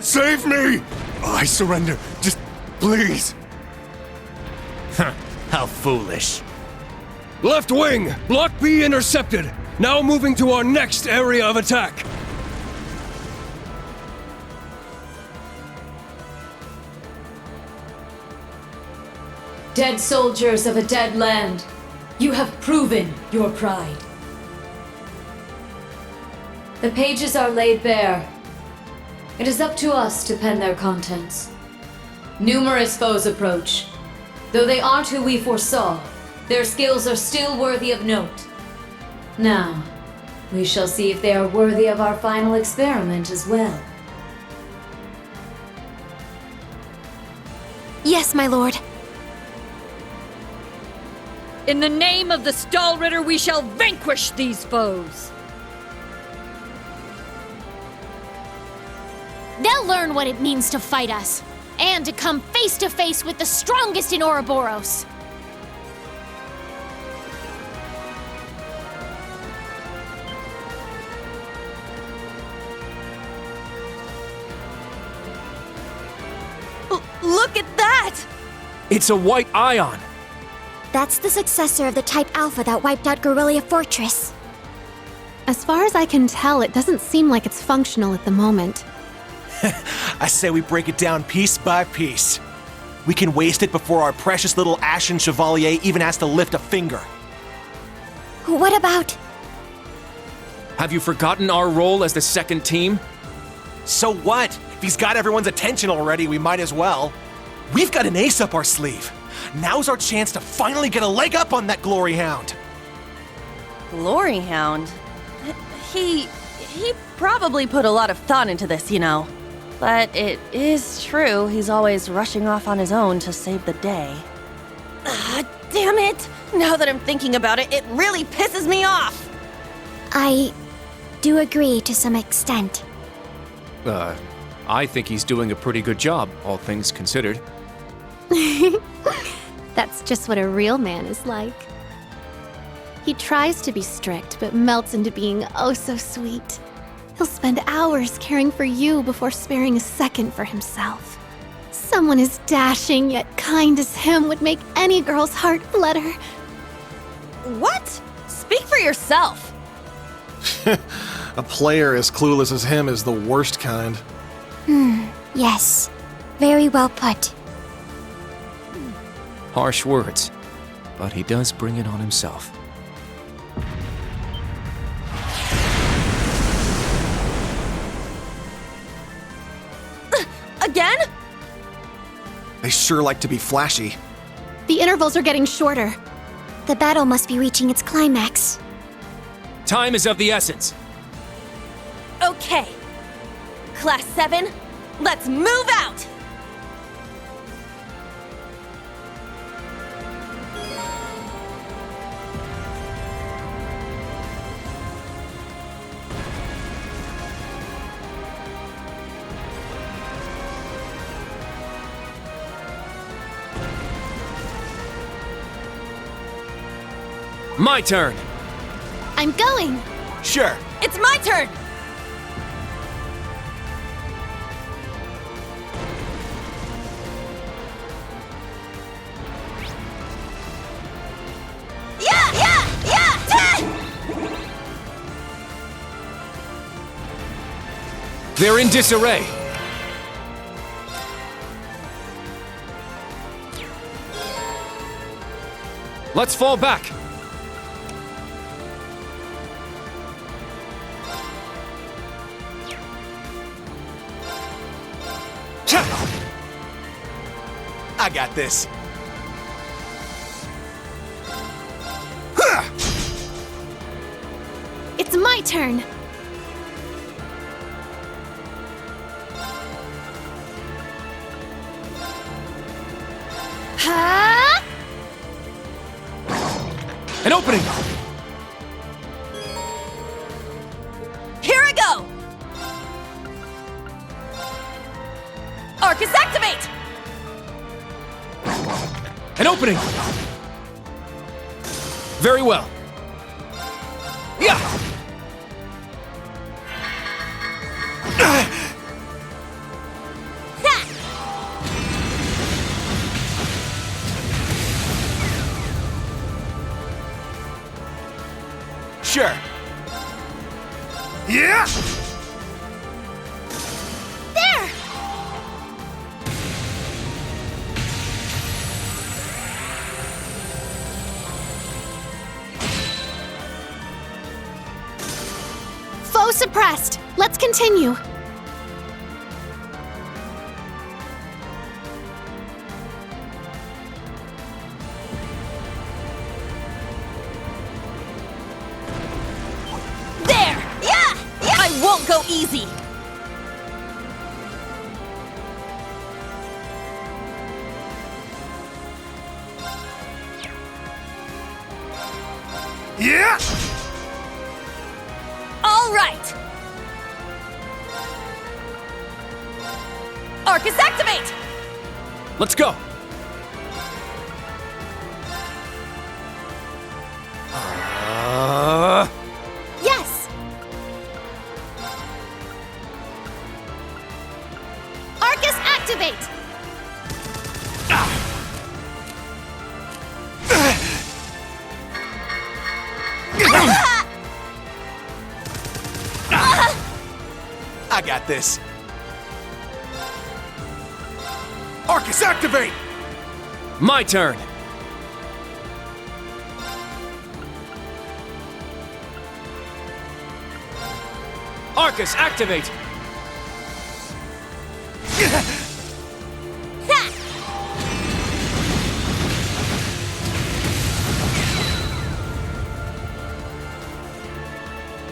Save me! I surrender. Just please. How foolish. Left wing! Block B intercepted! Now moving to our next area of attack! Dead soldiers of a dead land, you have proven your pride. The pages are laid bare. It is up to us to pen their contents. Numerous foes approach. Though they aren't who we foresaw, their skills are still worthy of note. Now, we shall see if they are worthy of our final experiment as well. Yes, my lord. In the name of the Stahlritter, we shall vanquish these foes! They'll learn what it means to fight us, and to come face to face with the strongest in Ouroboros. Look at that! It's a white ion! That's the successor of the Type Alpha that wiped out Guerrilla Fortress. As far as I can tell, it doesn't seem like it's functional at the moment. I say we break it down piece by piece. We can waste it before our precious little Ashen Chevalier even has to lift a finger. What about... Have you forgotten our role as the second team? So what? If he's got everyone's attention already, we might as well. We've got an ace up our sleeve. Now's our chance to finally get a leg up on that Glory Hound. Glory Hound? He probably put a lot of thought into this, you know. But it is true, he's always rushing off on his own to save the day. Damn it! Now that I'm thinking about it, it really pisses me off! I do agree to some extent. I think he's doing a pretty good job, all things considered. That's just what a real man is like. He tries to be strict, but melts into being oh so sweet. He'll spend hours caring for you before sparing a second for himself. Someone as dashing yet kind as him would make any girl's heart flutter. What? Speak for yourself! A player as clueless as him is the worst kind. Yes. Very well put. Harsh words, but he does bring it on himself. Again? They sure like to be flashy. The intervals are getting shorter. The battle must be reaching its climax. Time is of the essence. Okay. Class 7, let's move out! My turn! I'm going! Sure. It's my turn! They're in disarray. Let's fall back. I got this. It's my turn! Ha! An opening! Here I go! Arcus activate! An opening! Very well. Yeah! Sure. Yeah! There! Foe suppressed. Let's continue. There! Yeah! I won't go easy! Yeah! All right! Arcus activate! Let's go! Yes! Arcus activate! I got this. Arcus, activate! My turn! Arcus, activate!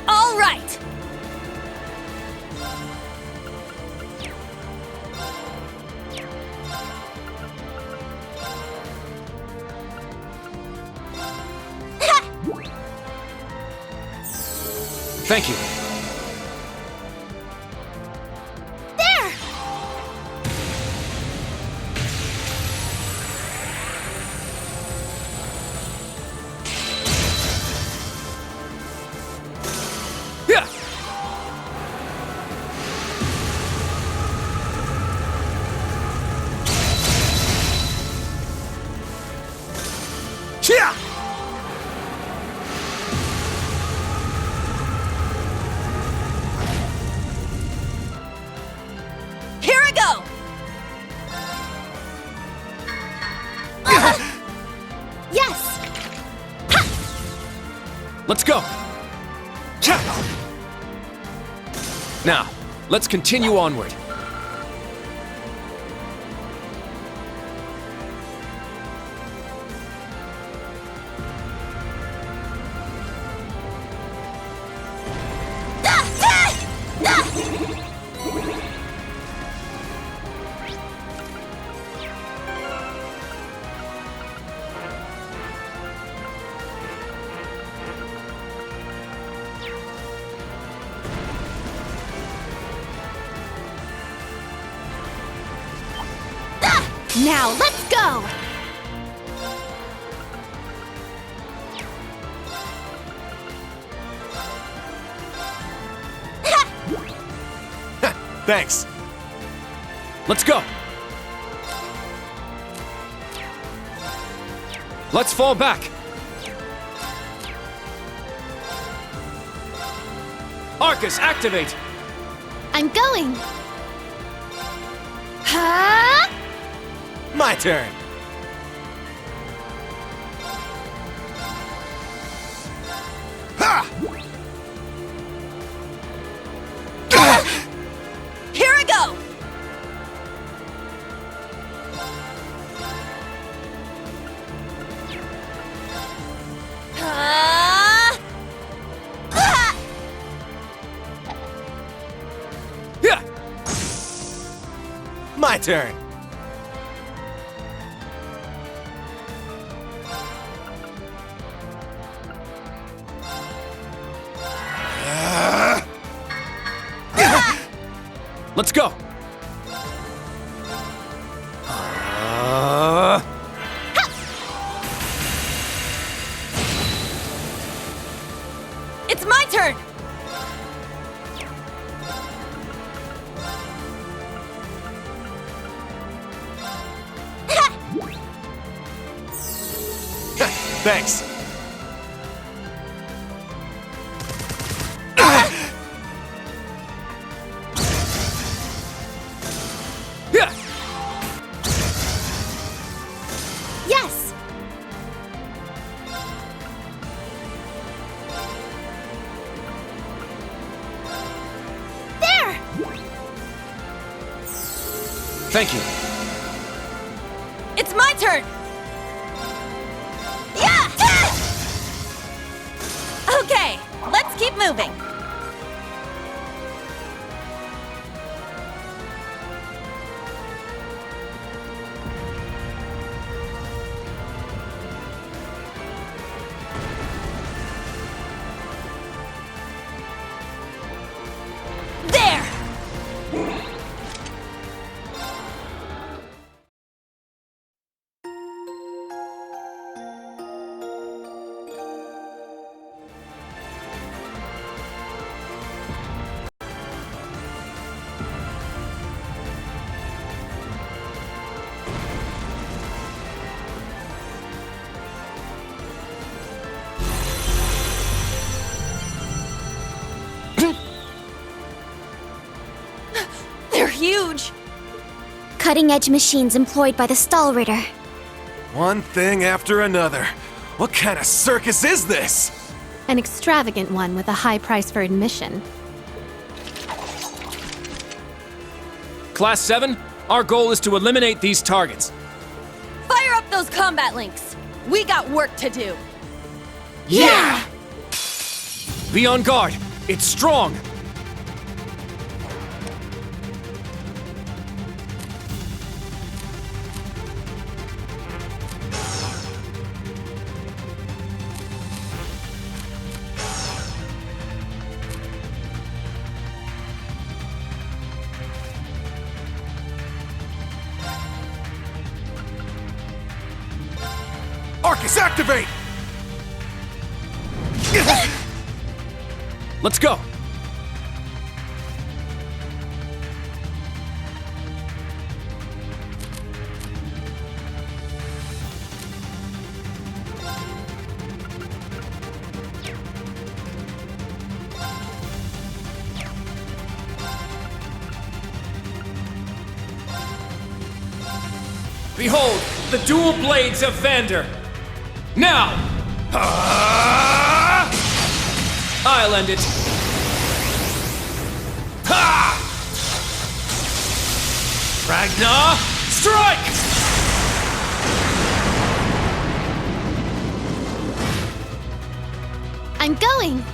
All right! Thank you. There! Yeah! Yeah! Here I go! Yes! Let's go! Now, let's continue onward. Now, let's go! Thanks. Let's go! Let's fall back! Arcus, activate! I'm going! Huh? My turn. Ha! Here I go! Yeah! My turn. Let's go! It's my turn! Thanks. Yeah! Yes! There! Thank you. It's my turn! Yeah! Okay, let's keep moving. There! They're huge! Cutting-edge machines employed by the Stahlritter. One thing after another. What kind of circus is this? An extravagant one with a high price for admission. Class 7, our goal is to eliminate these targets. Fire up those combat links! We got work to do! Yeah! Be on guard. It's strong. Arcus, activate! Let's go. Behold, the dual blades of Vander. Now! I'll end it. Ha! Ragnar, strike! I'm going!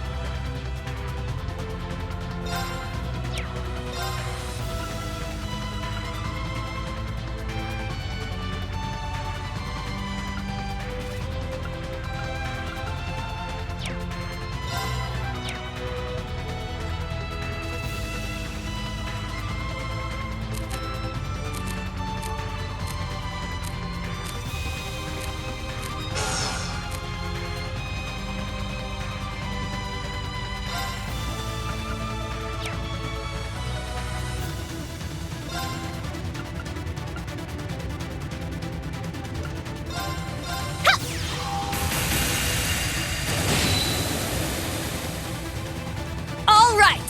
All right!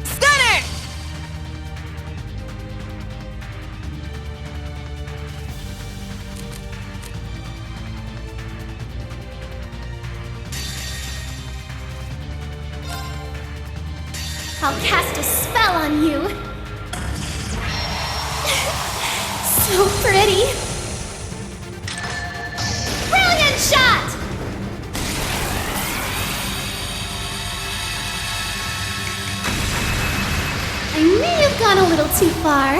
Stunner! I'll cast a spell on you! So pretty! Brilliant shot! I may have gone a little too far.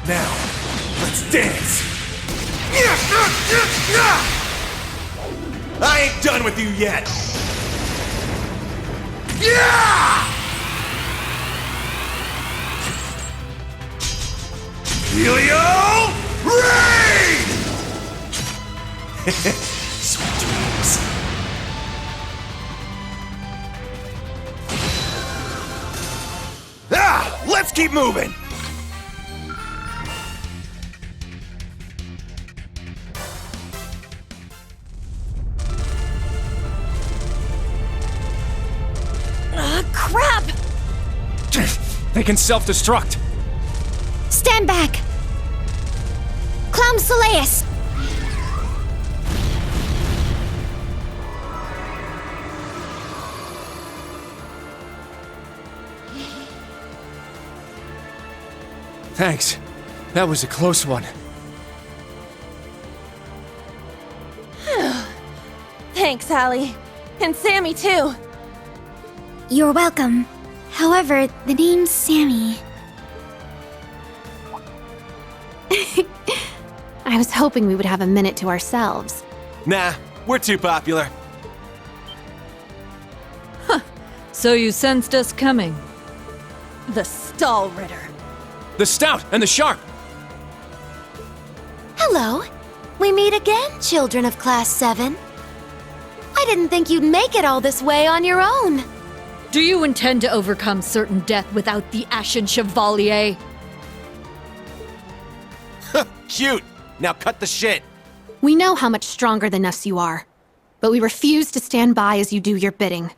Now, let's dance! I ain't done with you yet! Yeah! Helio Rain! Sweet dreams. Let's keep moving! They can self-destruct. Stand back! Clown Soleus! Thanks. That was a close one. Thanks, Allie. And Sammy, too. You're welcome. However, the name's Sammy. I was hoping we would have a minute to ourselves. Nah, we're too popular. So you sensed us coming. The Stallritter. The Stout and the Sharp! Hello. We meet again, children of Class 7. I didn't think you'd make it all this way on your own. Do you intend to overcome certain death without the Ashen Chevalier? Cute! Now cut the shit! We know how much stronger than us you are, but we refuse to stand by as you do your bidding.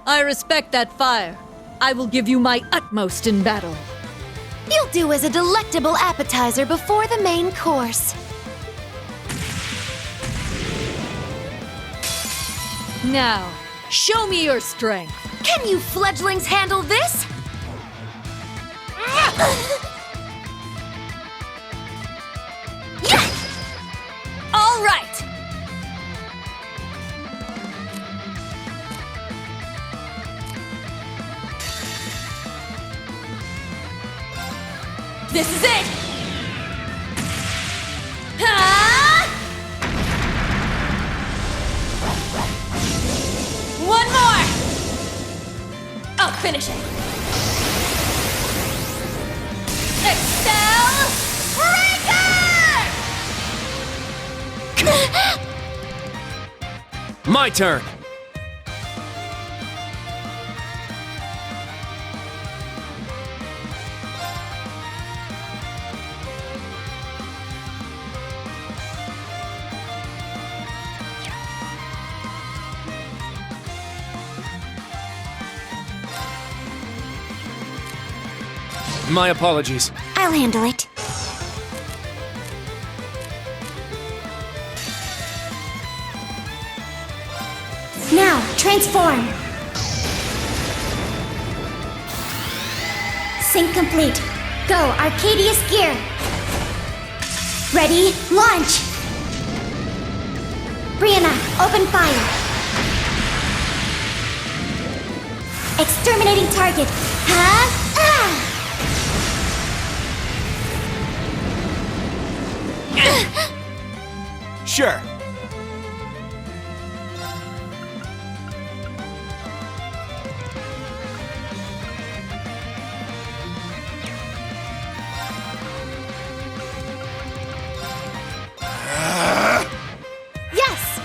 I respect that fire. I will give you my utmost in battle. You'll do as a delectable appetizer before the main course. Now, show me your strength. Can you fledglings handle this? All right! This is it! Ah! One more! I'll finish it! Excel Breaker! My turn! My apologies. I'll handle it. Now, transform. Sync complete. Go, Arcadius gear. Ready, launch. Brianna, open fire. Exterminating target. Huh? Ah! Sure. Yes!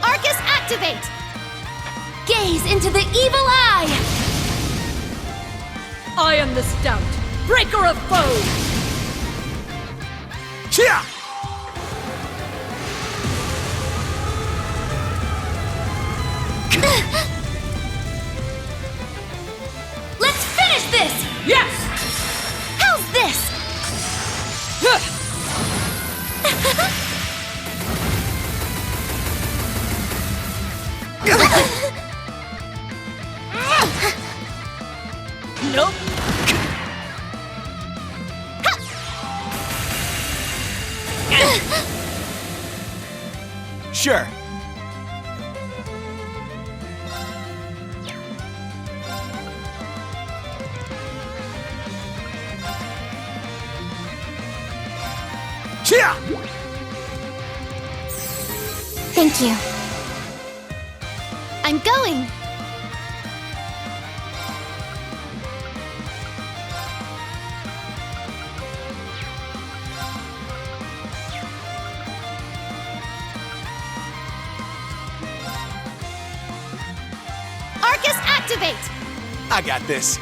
Arcus activate! Gaze into the evil eye! I am the Stout, breaker of foes! Chia! Let's finish this! Yes! How's this? Nope. Sure. Chia! Thank you. I'm going! Arcus activate! I got this.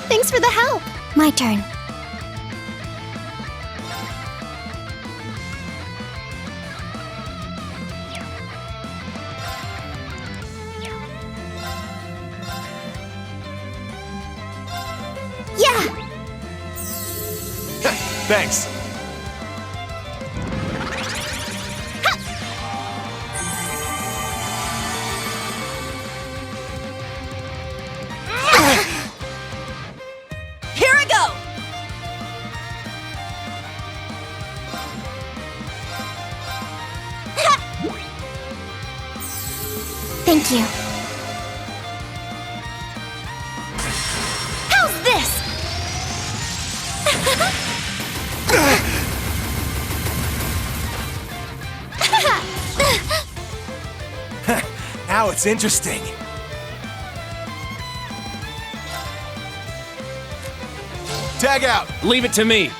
Thanks for the help. My turn. Yeah! Thanks. Here I go! Thank you. How's this? Now it's interesting. Tag out! Leave it to me.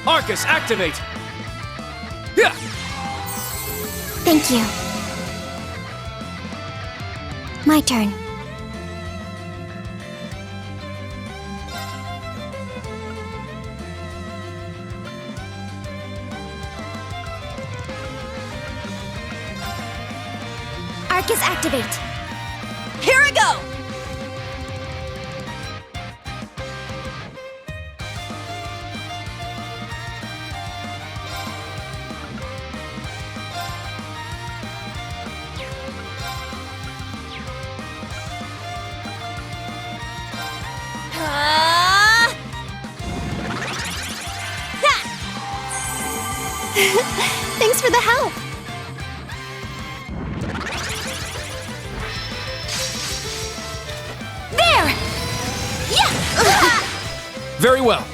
Arcus, activate! Yeah! Thank you. My turn. Arcus, activate. Here I go! Thanks for the help. There! Yeah! Very well.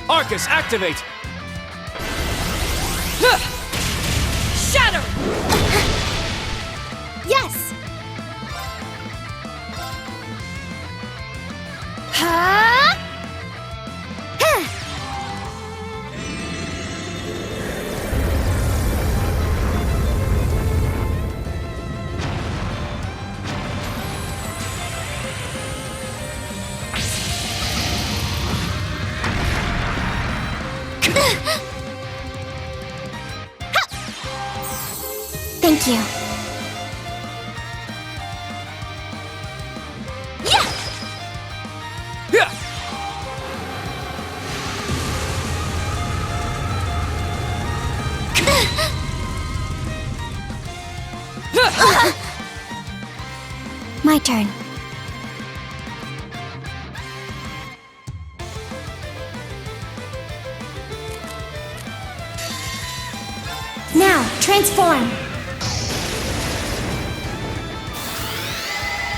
Arcus, activate! Shatter! Yes! Huh? Huh. Thank you. Yeah! Yeah! My turn. Now, transform.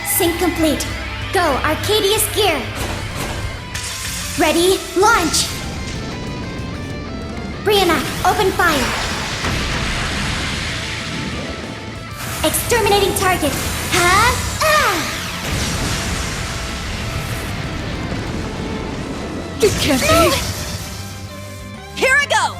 Sync complete. Go, Arcadius gear. Ready, launch. Brianna, open fire. Exterminating target. Huh? Ah! It can't be! Here I go!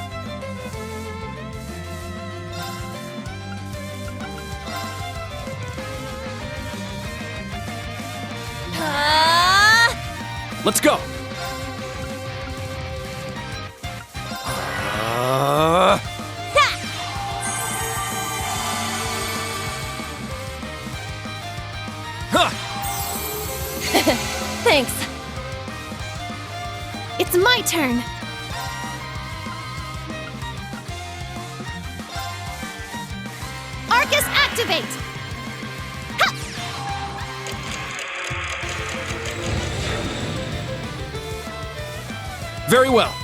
Let's go! Thanks. It's my turn. Arcus, activate! Ha! Very well.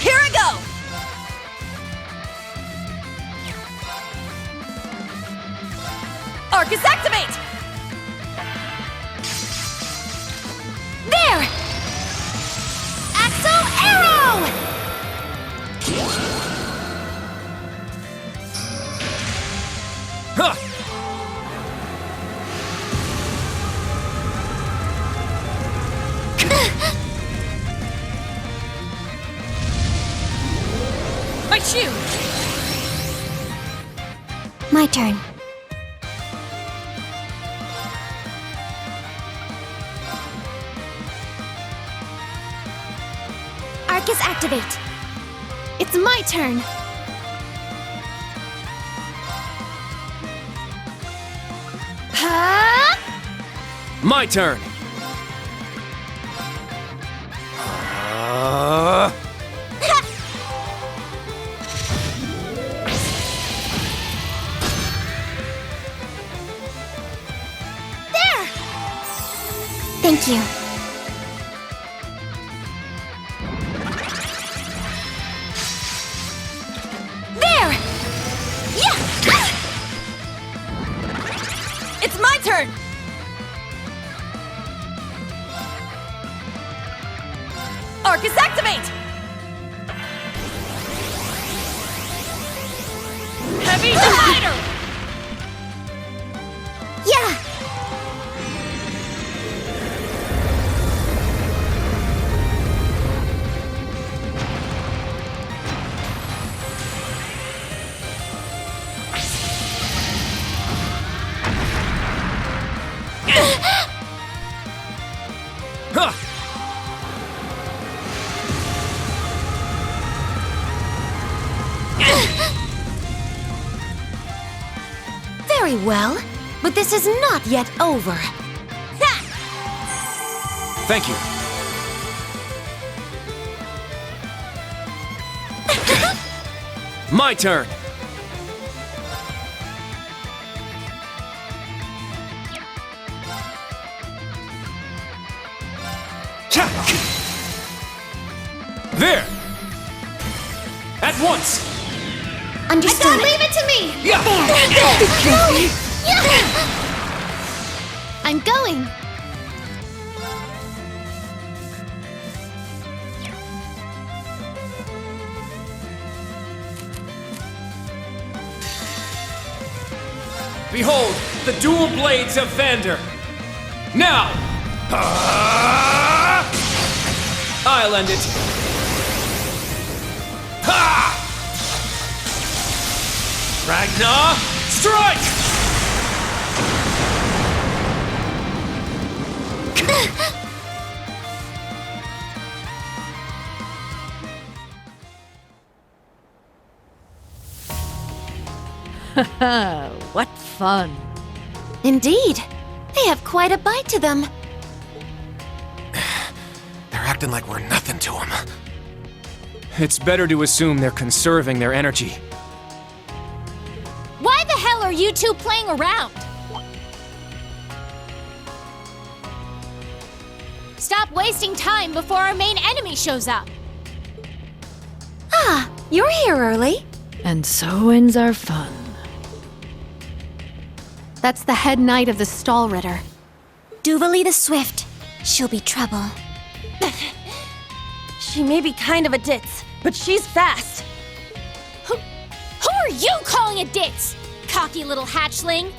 Here I go! Arcus, activate! There! Axo Arrow! Ha! My shoe! My turn. Arcus activate. It's my turn. Ha! My turn. There! Thank you. There! Yeah! It's my turn! Arcus activate! Heavy Divider! Yeah! Ha! Very well, but this is not yet over. Thank you. My turn. There! At once! Understood. Leave it to me! I'm going. Behold, the dual blades of Vander! Now! I'll end it! Ha! Ragnar, strike! What fun. Indeed. They have quite a bite to them. They're acting like we're nothing to them. It's better to assume they're conserving their energy. Why the hell are you two playing around? Stop wasting time before our main enemy shows up. Ah, you're here early. And so ends our fun. That's the head knight of the Stall Ritter. Duvalie the Swift. She'll be trouble. She may be kind of a ditz, but she's fast. Who are you calling a ditz? Cocky little hatchling.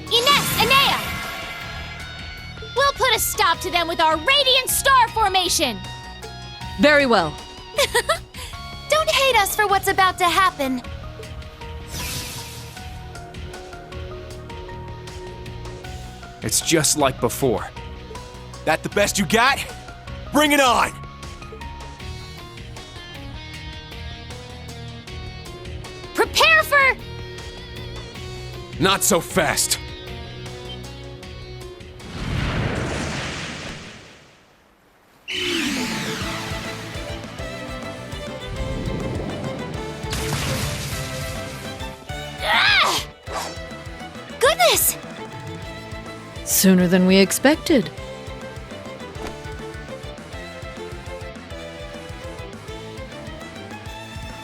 Ines, Anea! We'll put a stop to them with our Radiant Star Formation! Very well. Don't hate us for what's about to happen. It's just like before. That the best you got? Bring it on! Prepare for... Not so fast. Goodness! Sooner than we expected.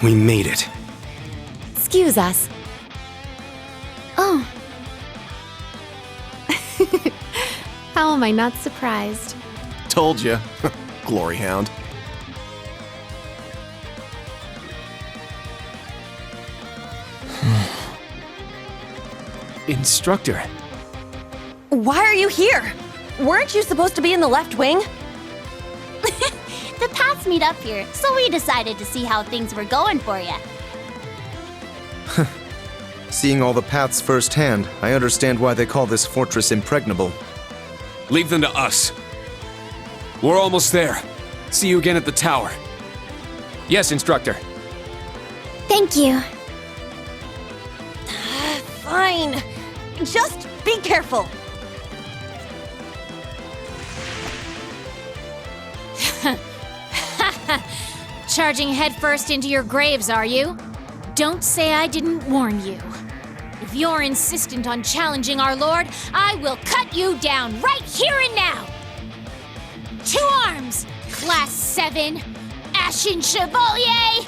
We made it. Excuse us. Oh. How am I not surprised? Told you. Glory Hound. Instructor. Why are you here? Weren't you supposed to be in the left wing? The paths meet up here, so we decided to see how things were going for you. Seeing all the paths firsthand, I understand why they call this fortress impregnable. Leave them to us. We're almost there. See you again at the tower. Yes, Instructor. Thank you. Fine. Just be careful. Charging headfirst into your graves, are you? Don't say I didn't warn you. If you're insistent on challenging our lord, I will cut you down right here and now! 2 arms! Class 7! Ashen Chevalier!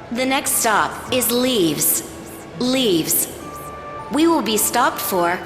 The next stop is Leaves. Leaves. We will be stopped for...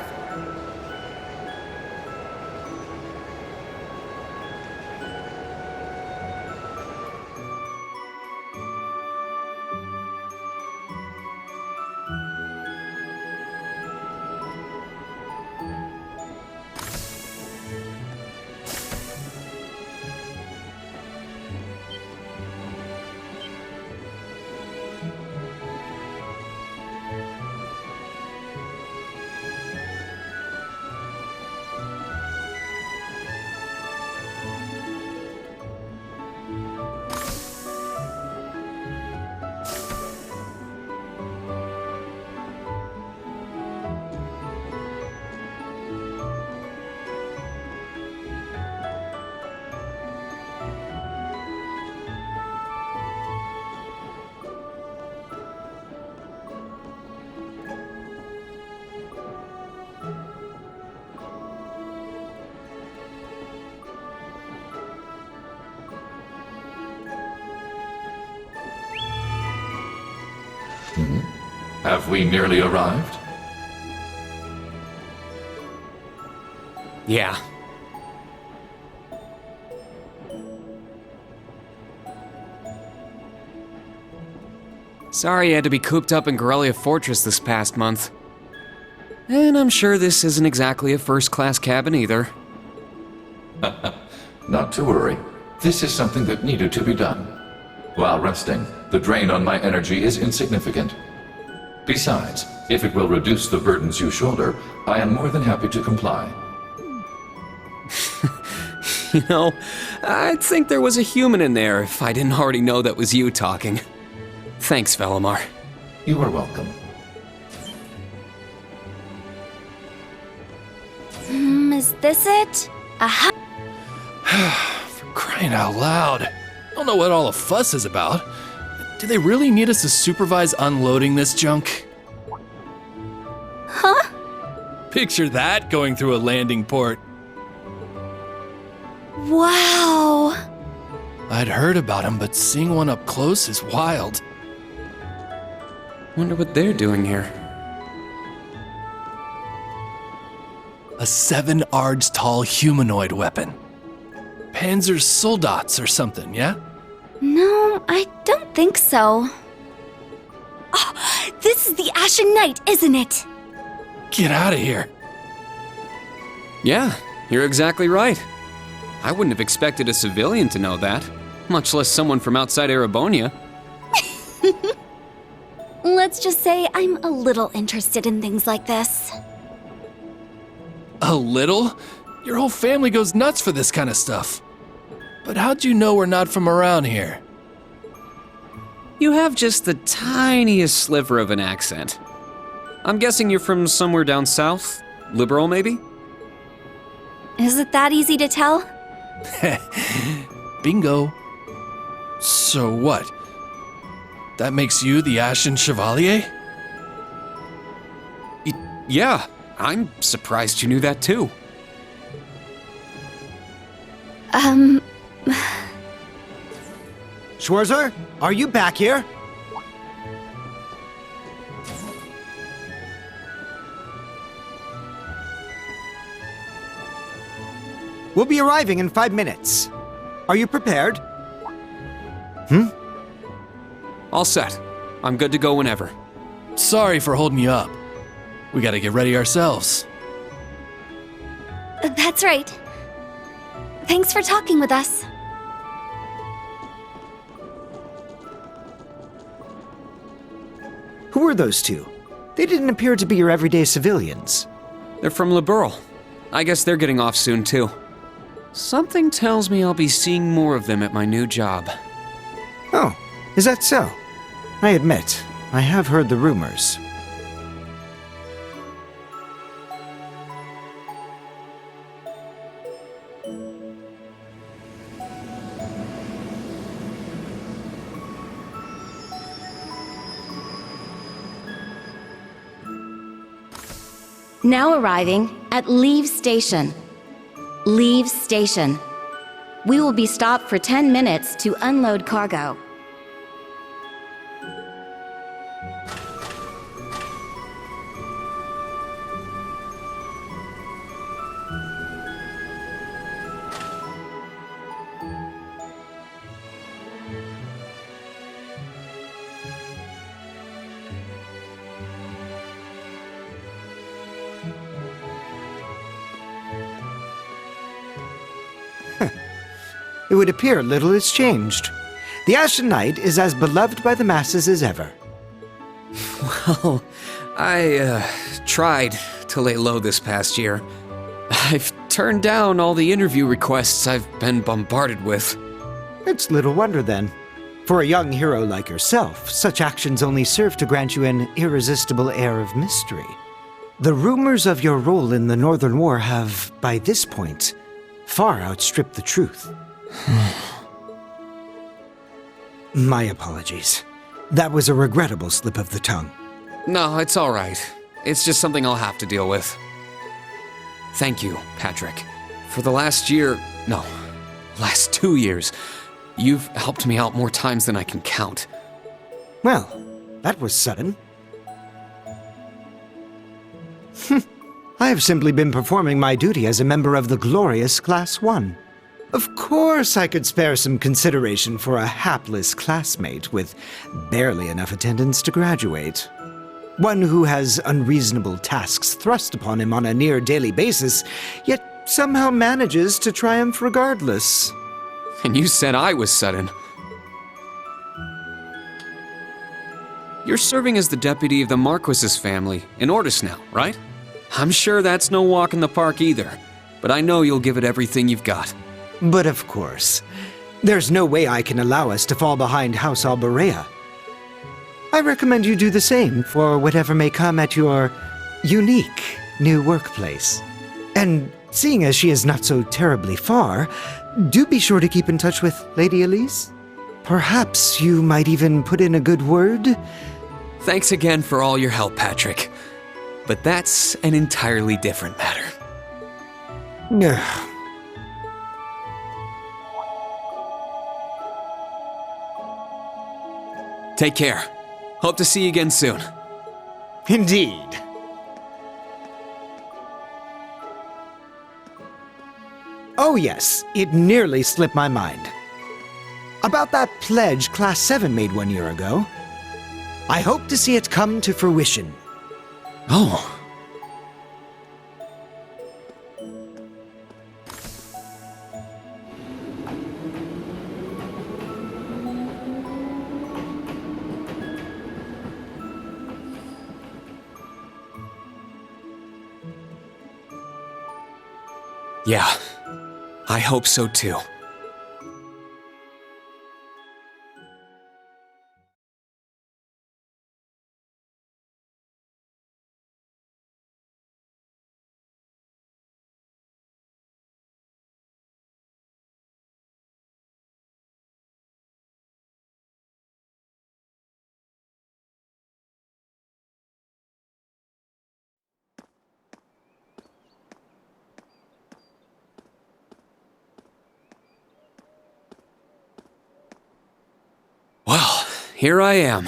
Have we nearly arrived? Yeah. Sorry you had to be cooped up in Corellia Fortress this past month. And I'm sure this isn't exactly a first-class cabin either. Not to worry. This is something that needed to be done. While resting, the drain on my energy is insignificant. Besides, if it will reduce the burdens you shoulder, I am more than happy to comply. You know, I'd think there was a human in there if I didn't already know that was you talking. Thanks, Velimar. You are welcome. Is this it? Aha! For crying out loud. I don't know what all the fuss is about. Do they really need us to supervise unloading this junk? Huh? Picture that going through a landing port. Wow! I'd heard about them, but seeing one up close is wild. Wonder what they're doing here. A 7 ards tall humanoid weapon. Panzer Soldats or something, yeah? No, I don't think so. Oh, this is the Ashen Knight, isn't it? Get out of here. Yeah, you're exactly right. I wouldn't have expected a civilian to know that, much less someone from outside Erebonia. Let's just say I'm a little interested in things like this. A little? Your whole family goes nuts for this kind of stuff. But how'd you know we're not from around here? You have just the tiniest sliver of an accent. I'm guessing you're from somewhere down south? Liberal, maybe? Is it that easy to tell? Bingo. So what? That makes you the Ashen Chevalier? Yeah, I'm surprised you knew that too. Schwarzer, are you back here? We'll be arriving in 5 minutes. Are you prepared? All set. I'm good to go whenever. Sorry for holding you up. We gotta get ready ourselves. That's right. Thanks for talking with us. Who are those two? They didn't appear to be your everyday civilians. They're from Liberal. I guess they're getting off soon too. Something tells me I'll be seeing more of them at my new job. Oh, is that so? I admit, I have heard the rumors. Now arriving at Leave Station. Leave Station. We will be stopped for 10 minutes to unload cargo. It would appear little has changed. The Ashen Knight is as beloved by the masses as ever. Well, I tried to lay low this past year. I've turned down all the interview requests I've been bombarded with. It's little wonder then. For a young hero like yourself, such actions only serve to grant you an irresistible air of mystery. The rumors of your role in the Northern War have, by this point, far outstripped the truth. My apologies. That was a regrettable slip of the tongue. No, it's all right. It's just something I'll have to deal with. Thank you, Patrick. For the last 2 years, you've helped me out more times than I can count. Well, That was sudden. I have simply been performing my duty as a member of the glorious Class 1. Of course I could spare some consideration for a hapless classmate with barely enough attendance to graduate. One who has unreasonable tasks thrust upon him on a near-daily basis, yet somehow manages to triumph regardless. And you said I was sudden. You're serving as the deputy of the Marquis's family in Ortis now, right? I'm sure that's no walk in the park either, but I know you'll give it everything you've got. But of course, there's no way I can allow us to fall behind House Alberea. I recommend you do the same for whatever may come at your unique new workplace. And seeing as she is not so terribly far, do be sure to keep in touch with Lady Elise. Perhaps you might even put in a good word. Thanks again for all your help, Patrick. But that's an entirely different matter. Take care. Hope to see you again soon. Indeed. Oh yes, it nearly slipped my mind. About that pledge Class 7 made 1 year ago. I hope to see it come to fruition. Oh. Yeah, I hope so too. Well, here I am.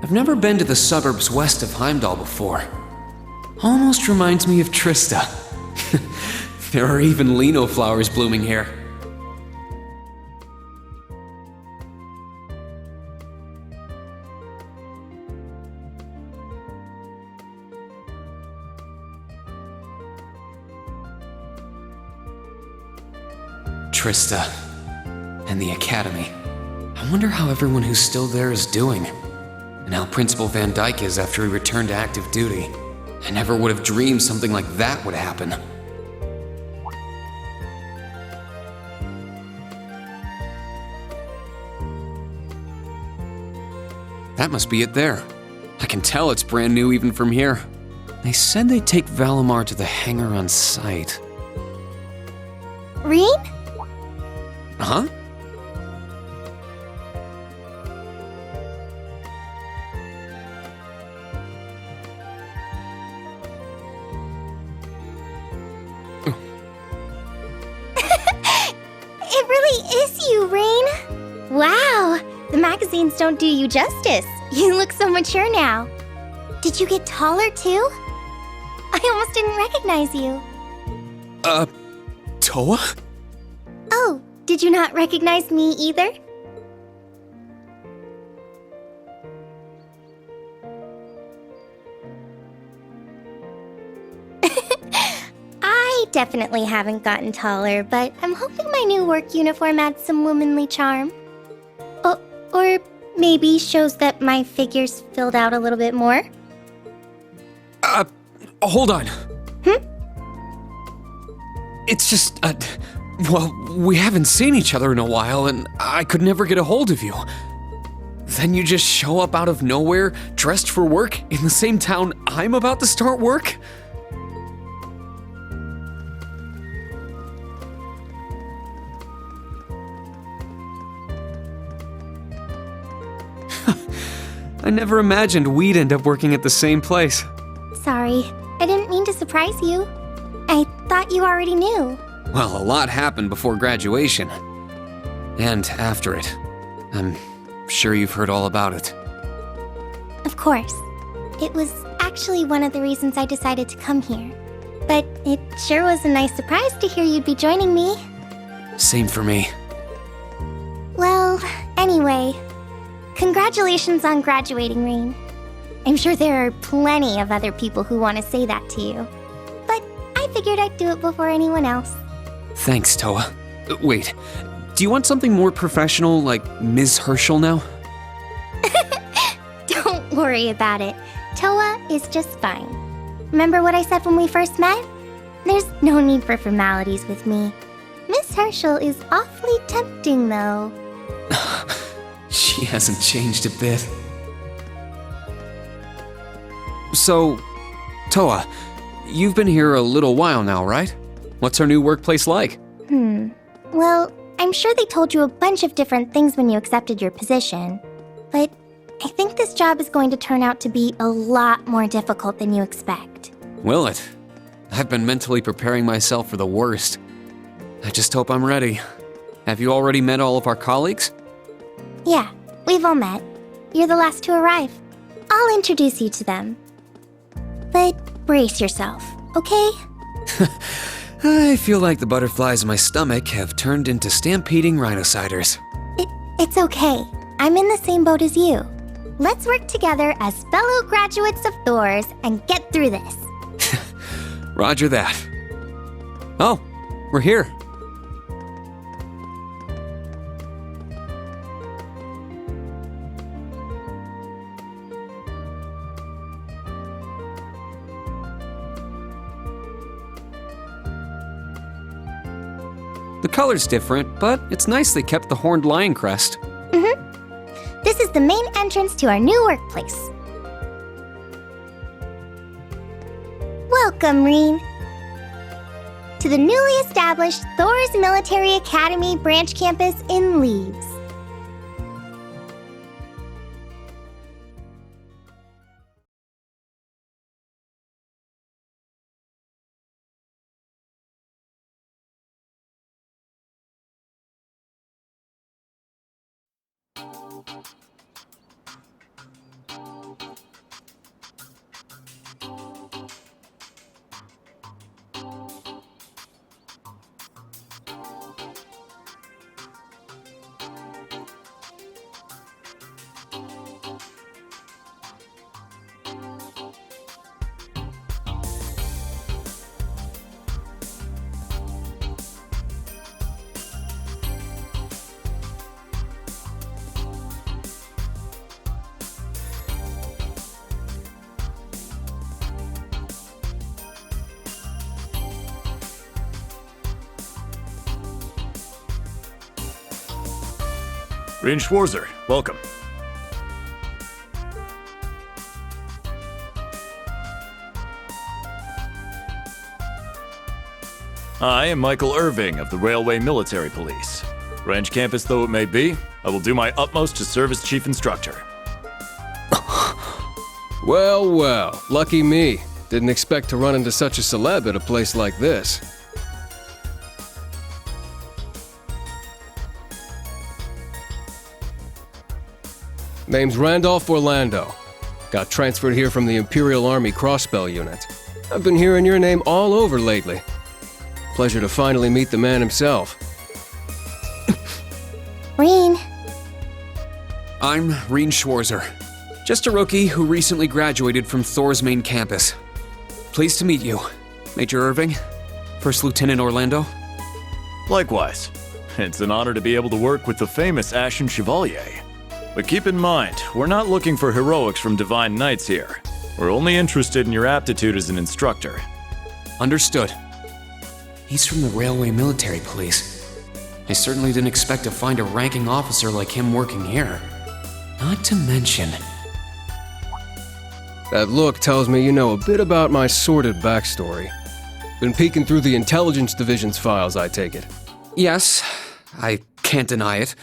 I've never been to the suburbs west of Heimdall before. Almost reminds me of Trista. There are even lino flowers blooming here. Trista and the Academy. I wonder how everyone who's still there is doing. And how Principal Van Dyke is after he returned to active duty. I never would have dreamed something like that would happen. That must be it there. I can tell it's brand new even from here. They said they'd take Valimar to the hangar on site. Rean? Huh? It really is you, Rean. Wow, the magazines don't do you justice. You look so mature now. Did you get taller too? I almost didn't recognize you. Toa? Oh, did you not recognize me either? I definitely haven't gotten taller, but I'm hoping my new work uniform adds some womanly charm. Or maybe shows that my figure's filled out a little bit more. Hold on. It's just, Well, we haven't seen each other in a while, and I could never get a hold of you. Then you just show up out of nowhere, dressed for work, in the same town I'm about to start work? I never imagined we'd end up working at the same place. Sorry, I didn't mean to surprise you. I thought you already knew. Well, a lot happened before graduation. And after it. I'm sure you've heard all about it. Of course. It was actually one of the reasons I decided to come here. But it sure was a nice surprise to hear you'd be joining me. Same for me. Well, anyway, congratulations on graduating, Rean. I'm sure there are plenty of other people who want to say that to you. But I figured I'd do it before anyone else. Thanks, Toa. Wait, do you want something more professional, like Ms. Herschel now? Don't worry about it. Toa is just fine. Remember what I said when we first met? There's no need for formalities with me. Miss Herschel is awfully tempting, though. She hasn't changed a bit. So, Toa, you've been here a little while now, right? What's our new workplace like? Well, I'm sure they told you a bunch of different things when you accepted your position. But I think this job is going to turn out to be a lot more difficult than you expect. Will it? I've been mentally preparing myself for the worst. I just hope I'm ready. Have you already met all of our colleagues? Yeah, we've all met. You're the last to arrive. I'll introduce you to them. But brace yourself, okay? I feel like the butterflies in my stomach have turned into stampeding rhinociders. It's okay. I'm in the same boat as you. Let's work together as fellow graduates of Thor's and get through this. Roger that. Oh, we're here. The color's different, but it's nice they kept the horned lion crest. This is the main entrance to our new workplace. Welcome, Rean, to the newly established Thor's Military Academy branch campus in Leaves. Rean Schwarzer, welcome. I am Michael Irving of the Railway Military Police. Branch campus though it may be, I will do my utmost to serve as chief instructor. Well, well, lucky me. Didn't expect to run into such a celeb at a place like this. Name's Randolph Orlando. Got transferred here from the Imperial Army Crossbell Unit. I've been hearing your name all over lately. Pleasure to finally meet the man himself. Rean. I'm Rean Schwarzer. Just a rookie who recently graduated from Thor's main campus. Pleased to meet you, Major Irving, First Lieutenant Orlando. Likewise. It's an honor to be able to work with the famous Ashen Chevalier. But keep in mind, we're not looking for heroics from Divine Knights here. We're only interested in your aptitude as an instructor. Understood. He's from the Railway Military Police. I certainly didn't expect to find a ranking officer like him working here. Not to mention... That look tells me you know a bit about my sordid backstory. Been peeking through the Intelligence Division's files, I take it. Yes, I can't deny it.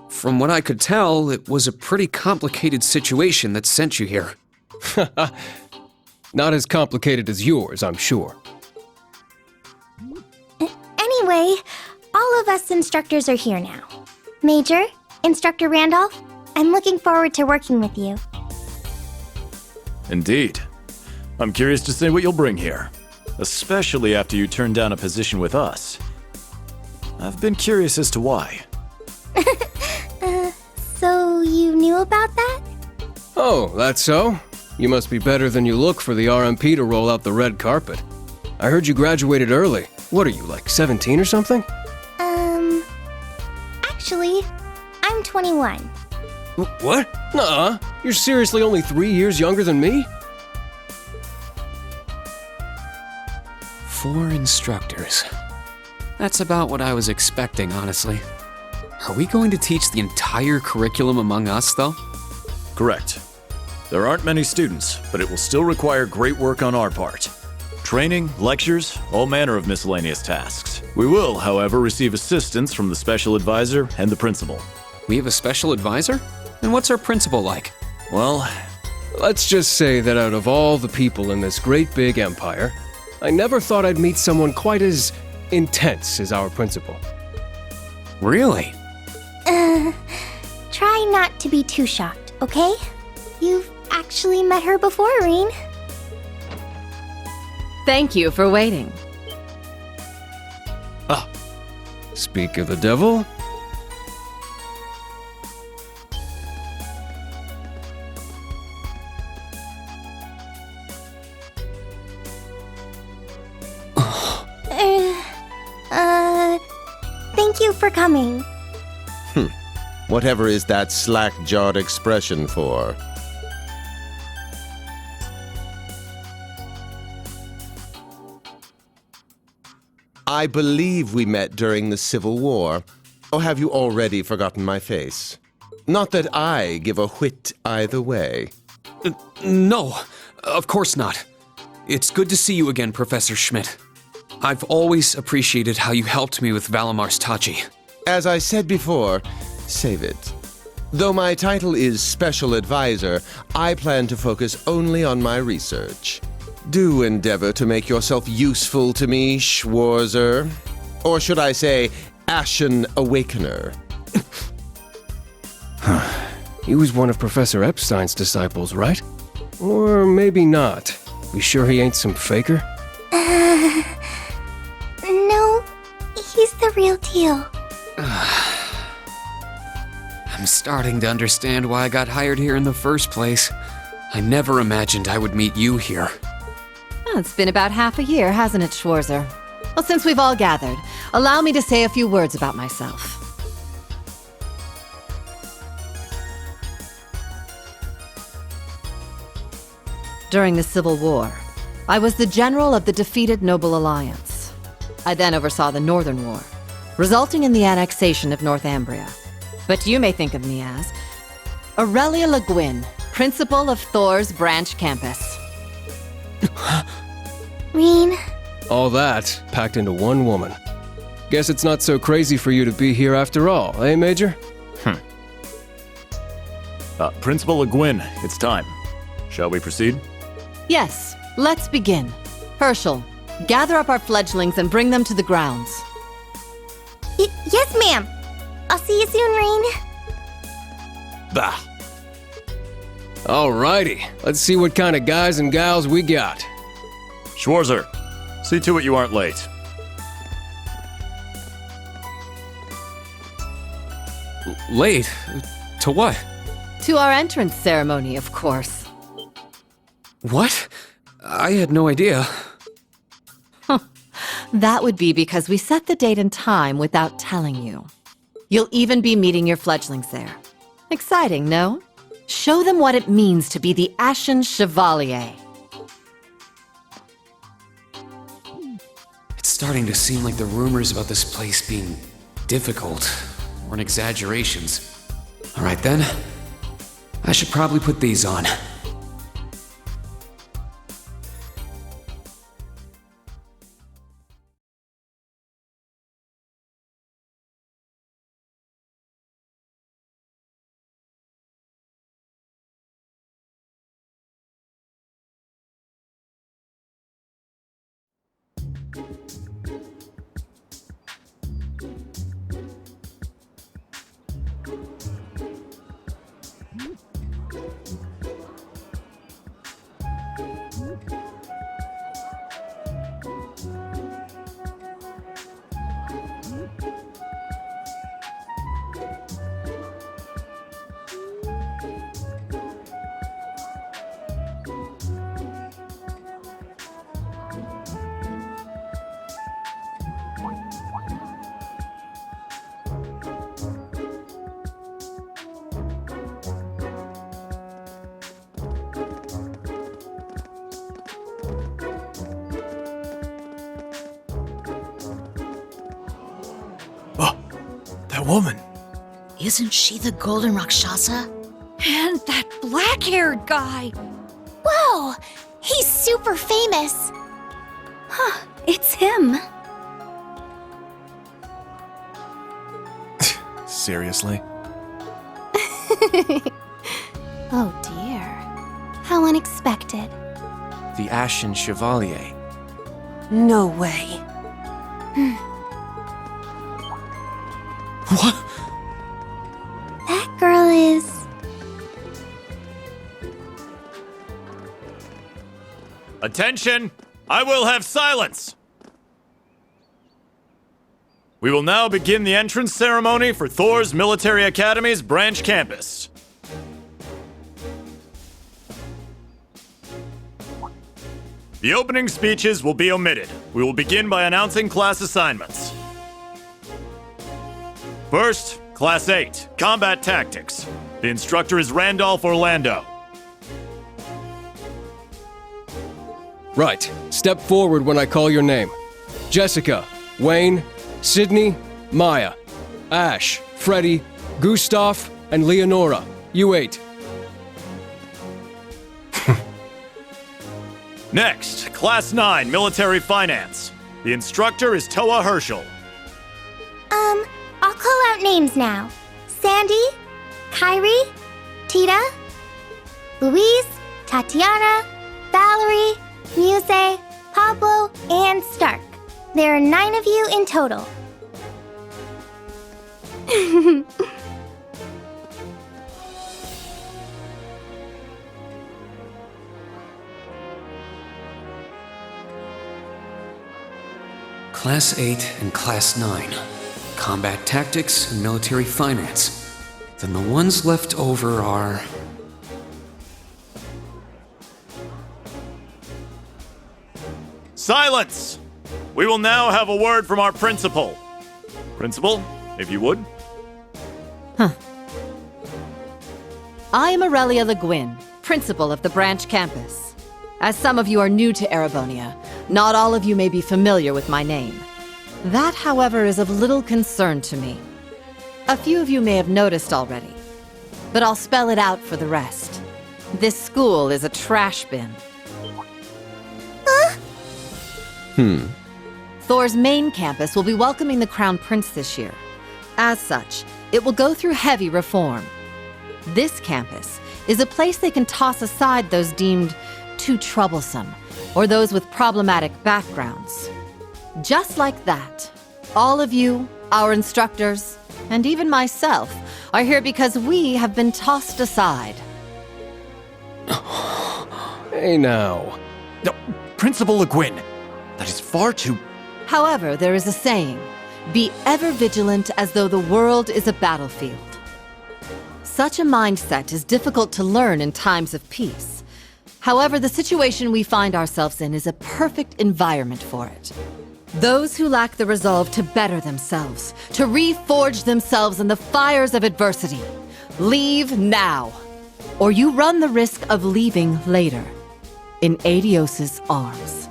From what I could tell, it was a pretty complicated situation that sent you here. Not as complicated as yours, I'm sure. Anyway, all of us instructors are here now. Major, Instructor Randolph, I'm looking forward to working with you. Indeed. I'm curious to see what you'll bring here, especially after you turn down a position with us. I've been curious as to why. So you knew about that? Oh, that's so? You must be better than you look for the RMP to roll out the red carpet. I heard you graduated early. What are you, like 17 or something? Actually, I'm 21. What? Nuh-uh. You're seriously only 3 years younger than me? 4 instructors. That's about what I was expecting, honestly. Are we going to teach the entire curriculum among us, though? Correct. There aren't many students, but it will still require great work on our part. Training, lectures, all manner of miscellaneous tasks. We will, however, receive assistance from the special advisor and the principal. We have a special advisor? And what's our principal like? Well, let's just say that out of all the people in this great big empire, I never thought I'd meet someone quite as intense as our principal. Really? Try not to be too shocked, okay? You've actually met her before, Rean. Thank you for waiting. Speak of the devil. Thank you for coming. Whatever is that slack-jawed expression for? I believe we met during the Civil War. Or have you already forgotten my face? Not that I give a whit either way. No, of course not. It's good to see you again, Professor Schmidt. I've always appreciated how you helped me with Valamar's Tachi. As I said before, save it. Though my title is Special Advisor, I plan to focus only on my research. Do endeavor to make yourself useful to me, Schwarzer. Or should I say, Ashen Awakener. He was one of Professor Epstein's disciples, right? Or maybe not. You sure he ain't some faker? No, he's the real deal. I'm starting to understand why I got hired here in the first place. I never imagined I would meet you here. Well, it's been about half a year, hasn't it, Schwarzer? Well, since we've all gathered, allow me to say a few words about myself. During the Civil War, I was the general of the defeated Noble Alliance. I then oversaw the Northern War, resulting in the annexation of Northumbria. But you may think of me as Aurelia Le Guin, principal of Thor's branch campus. Rean. All that packed into one woman. Guess it's not so crazy for you to be here after all, eh, Major? Principal Le Guin, it's time. Shall we proceed? Yes, let's begin. Herschel, gather up our fledglings and bring them to the grounds. Yes, ma'am. I'll see you soon, Rean. Bah. Alrighty, let's see what kind of guys and gals we got. Schwarzer, see to it you aren't late. Late? To what? To our entrance ceremony, of course. What? I had no idea. That would be because we set the date and time without telling you. You'll even be meeting your fledglings there. Exciting, no? Show them what it means to be the Ashen Chevalier. It's starting to seem like the rumors about this place being difficult weren't exaggerations. Alright then, I should probably put these on. That woman. Isn't she the Golden Rakshasa? And that black-haired guy! Whoa! He's super famous! Huh, it's him. Seriously? Oh dear. How unexpected. The Ashen Chevalier. No way. What? That girl is... Attention! I will have silence! We will now begin the entrance ceremony for Thor's Military Academy's branch campus. The opening speeches will be omitted. We will begin by announcing class assignments. First, Class 8, Combat Tactics. The instructor is Randolph Orlando. Right. Step forward when I call your name. Jessica, Wayne, Sydney, Maya, Ash, Freddie, Gustav, and Leonora. You 8. Next, Class 9, Military Finance. The instructor is Toa Herschel. I'll call out names now. Sandy, Kyrie, Tita, Louise, Tatiana, Valerie, Muse, Pablo, and Stark. There are 9 of you in total. Class 8 and Class 9. Combat Tactics and Military Finance. Then the ones left over are... Silence! We will now have a word from our principal. Principal, if you would. I am Aurelia Le Guin, principal of the branch campus. As some of you are new to Erebonia, not all of you may be familiar with my name. That, however, is of little concern to me. A few of you may have noticed already, but I'll spell it out for the rest. This school is a trash bin. Thor's main campus will be welcoming the Crown Prince this year. As such, it will go through heavy reform. This campus is a place they can toss aside those deemed too troublesome, or those with problematic backgrounds. Just like that, all of you, our instructors, and even myself, are here because we have been tossed aside. Hey now. No, Principal Le Guin, that is far too... However, there is a saying, be ever vigilant as though the world is a battlefield. Such a mindset is difficult to learn in times of peace. However, the situation we find ourselves in is a perfect environment for it. Those who lack the resolve to better themselves, to reforge themselves in the fires of adversity, leave now, or you run the risk of leaving later, in Adios's arms.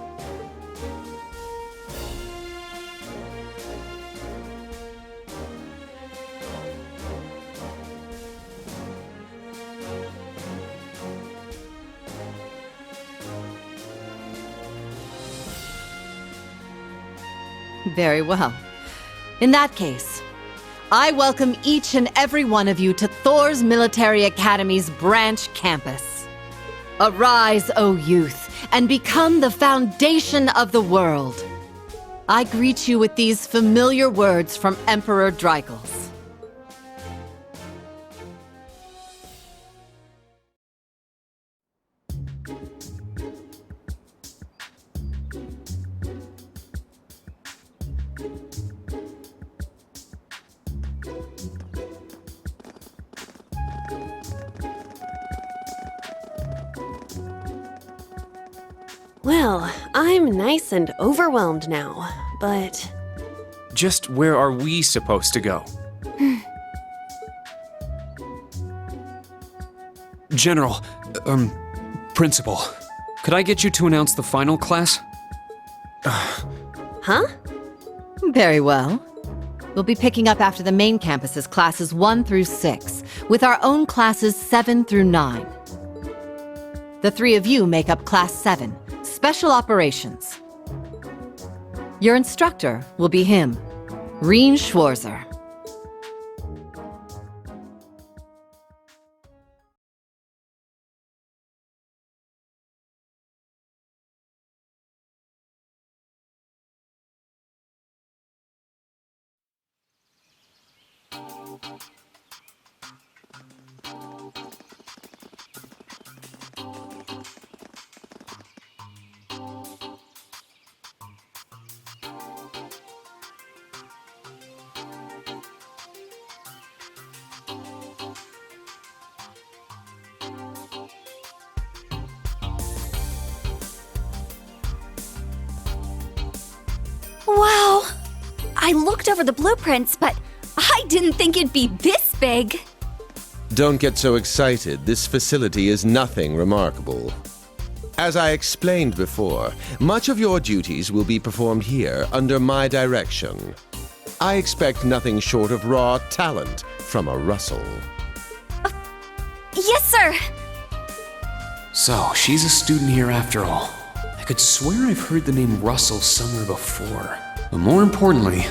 Very well. In that case, I welcome each and every one of you to Thor's Military Academy's branch campus. Arise, O youth, and become the foundation of the world. I greet you with these familiar words from Emperor Dreikels. Well, I'm nice and overwhelmed now, but... Just where are we supposed to go? General, Principal, could I get you to announce the final class? Huh? Very well. We'll be picking up after the main campus's classes 1 through 6, with our own classes 7 through 9. The 3 of you make up Class 7, Special Operations. Your instructor will be him, Rean Schwarzer. Wow! I looked over the blueprints, but I didn't think it'd be this big. Don't get so excited. This facility is nothing remarkable. As I explained before, much of your duties will be performed here under my direction. I expect nothing short of raw talent from a Russell. Yes, sir! So, she's a student here after all. I could swear I've heard the name Russell somewhere before. But more importantly...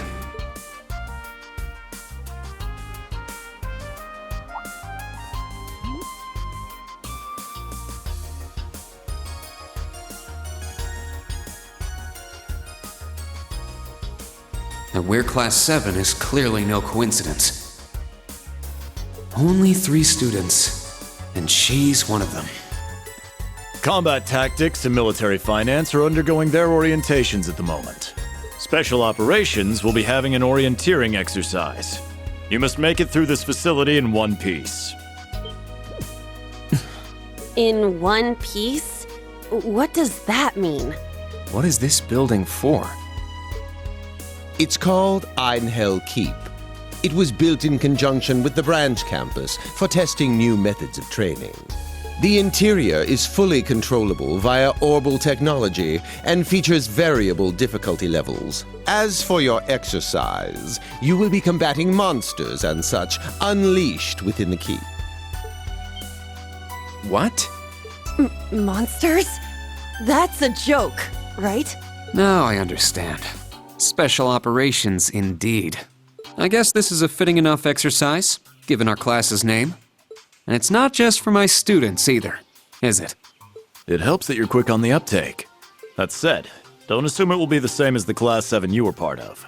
that we're Class 7 is clearly no coincidence. Only 3 students, and she's one of them. Combat tactics and military finance are undergoing their orientations at the moment. Special operations will be having an orienteering exercise. You must make it through this facility in one piece. In one piece? What does that mean? What is this building for? It's called Einhell Keep. It was built in conjunction with the branch campus for testing new methods of training. The interior is fully controllable via orbal technology and features variable difficulty levels. As for your exercise, you will be combating monsters and such unleashed within the keep. What? Monsters? That's a joke, right? Now I understand. Special operations, indeed. I guess this is a fitting enough exercise, given our class's name. And it's not just for my students either, is it? It helps that you're quick on the uptake. That said, don't assume it will be the same as the Class 7 you were part of.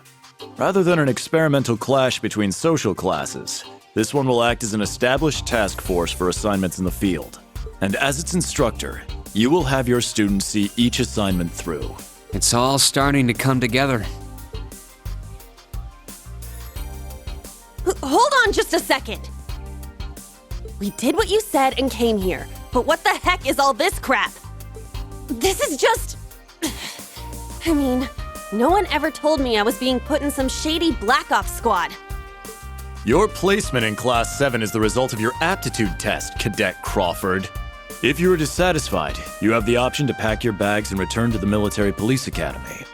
Rather than an experimental clash between social classes, this one will act as an established task force for assignments in the field. And as its instructor, you will have your students see each assignment through. It's all starting to come together. Hold on just a second! We did what you said and came here, but what the heck is all this crap? This is just... I mean, no one ever told me I was being put in some shady Black Ops squad. Your placement in Class 7 is the result of your aptitude test, Cadet Crawford. If you are dissatisfied, you have the option to pack your bags and return to the Military Police Academy.